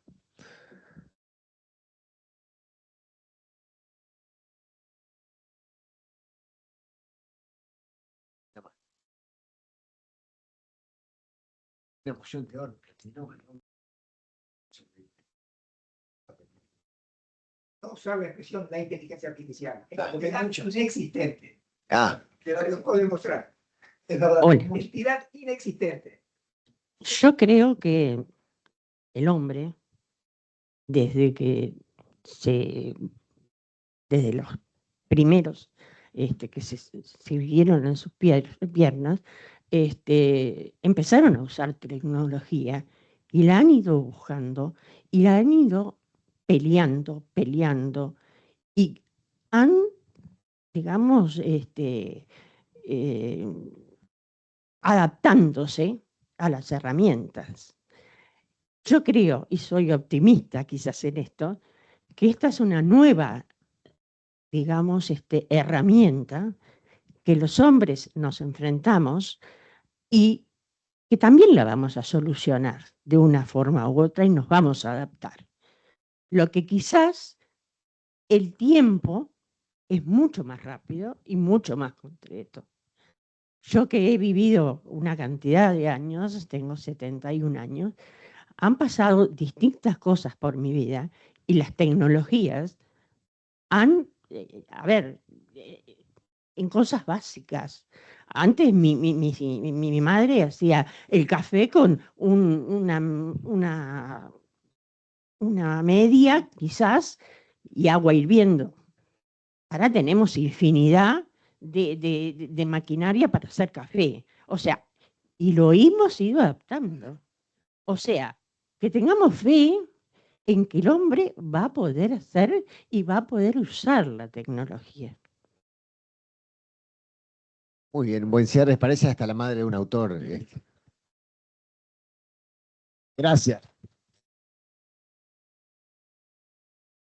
Una emoción teórica, No usar la expresión la inteligencia artificial. Es entidad inexistente. Ah, Te lo puedo demostrar. Es verdad. Hola. Entidad inexistente. Yo creo que el hombre, desde desde los primeros que se vieron en sus piernas, empezaron a usar tecnología y la han ido buscando y la han ido peleando y han, digamos, eh, adaptándose a las herramientas. Yo creo, y soy optimista quizás en esto, que esta es una nueva, digamos, herramienta que los hombres nos enfrentamos y que también la vamos a solucionar de una forma u otra y nos vamos a adaptar. Lo que quizás el tiempo es mucho más rápido y mucho más concreto. Yo que he vivido una cantidad de años, tengo 71 años, han pasado distintas cosas por mi vida y las tecnologías han, en cosas básicas. Antes mi madre hacía el café con una media, quizás, y agua hirviendo. Ahora tenemos infinidad de maquinaria para hacer café. O sea, y lo hemos ido adaptando. O sea, que tengamos fe en que el hombre va a poder hacer y va a poder usar la tecnología. Muy bien, buen cierre, parece hasta la madre de un autor. Gracias.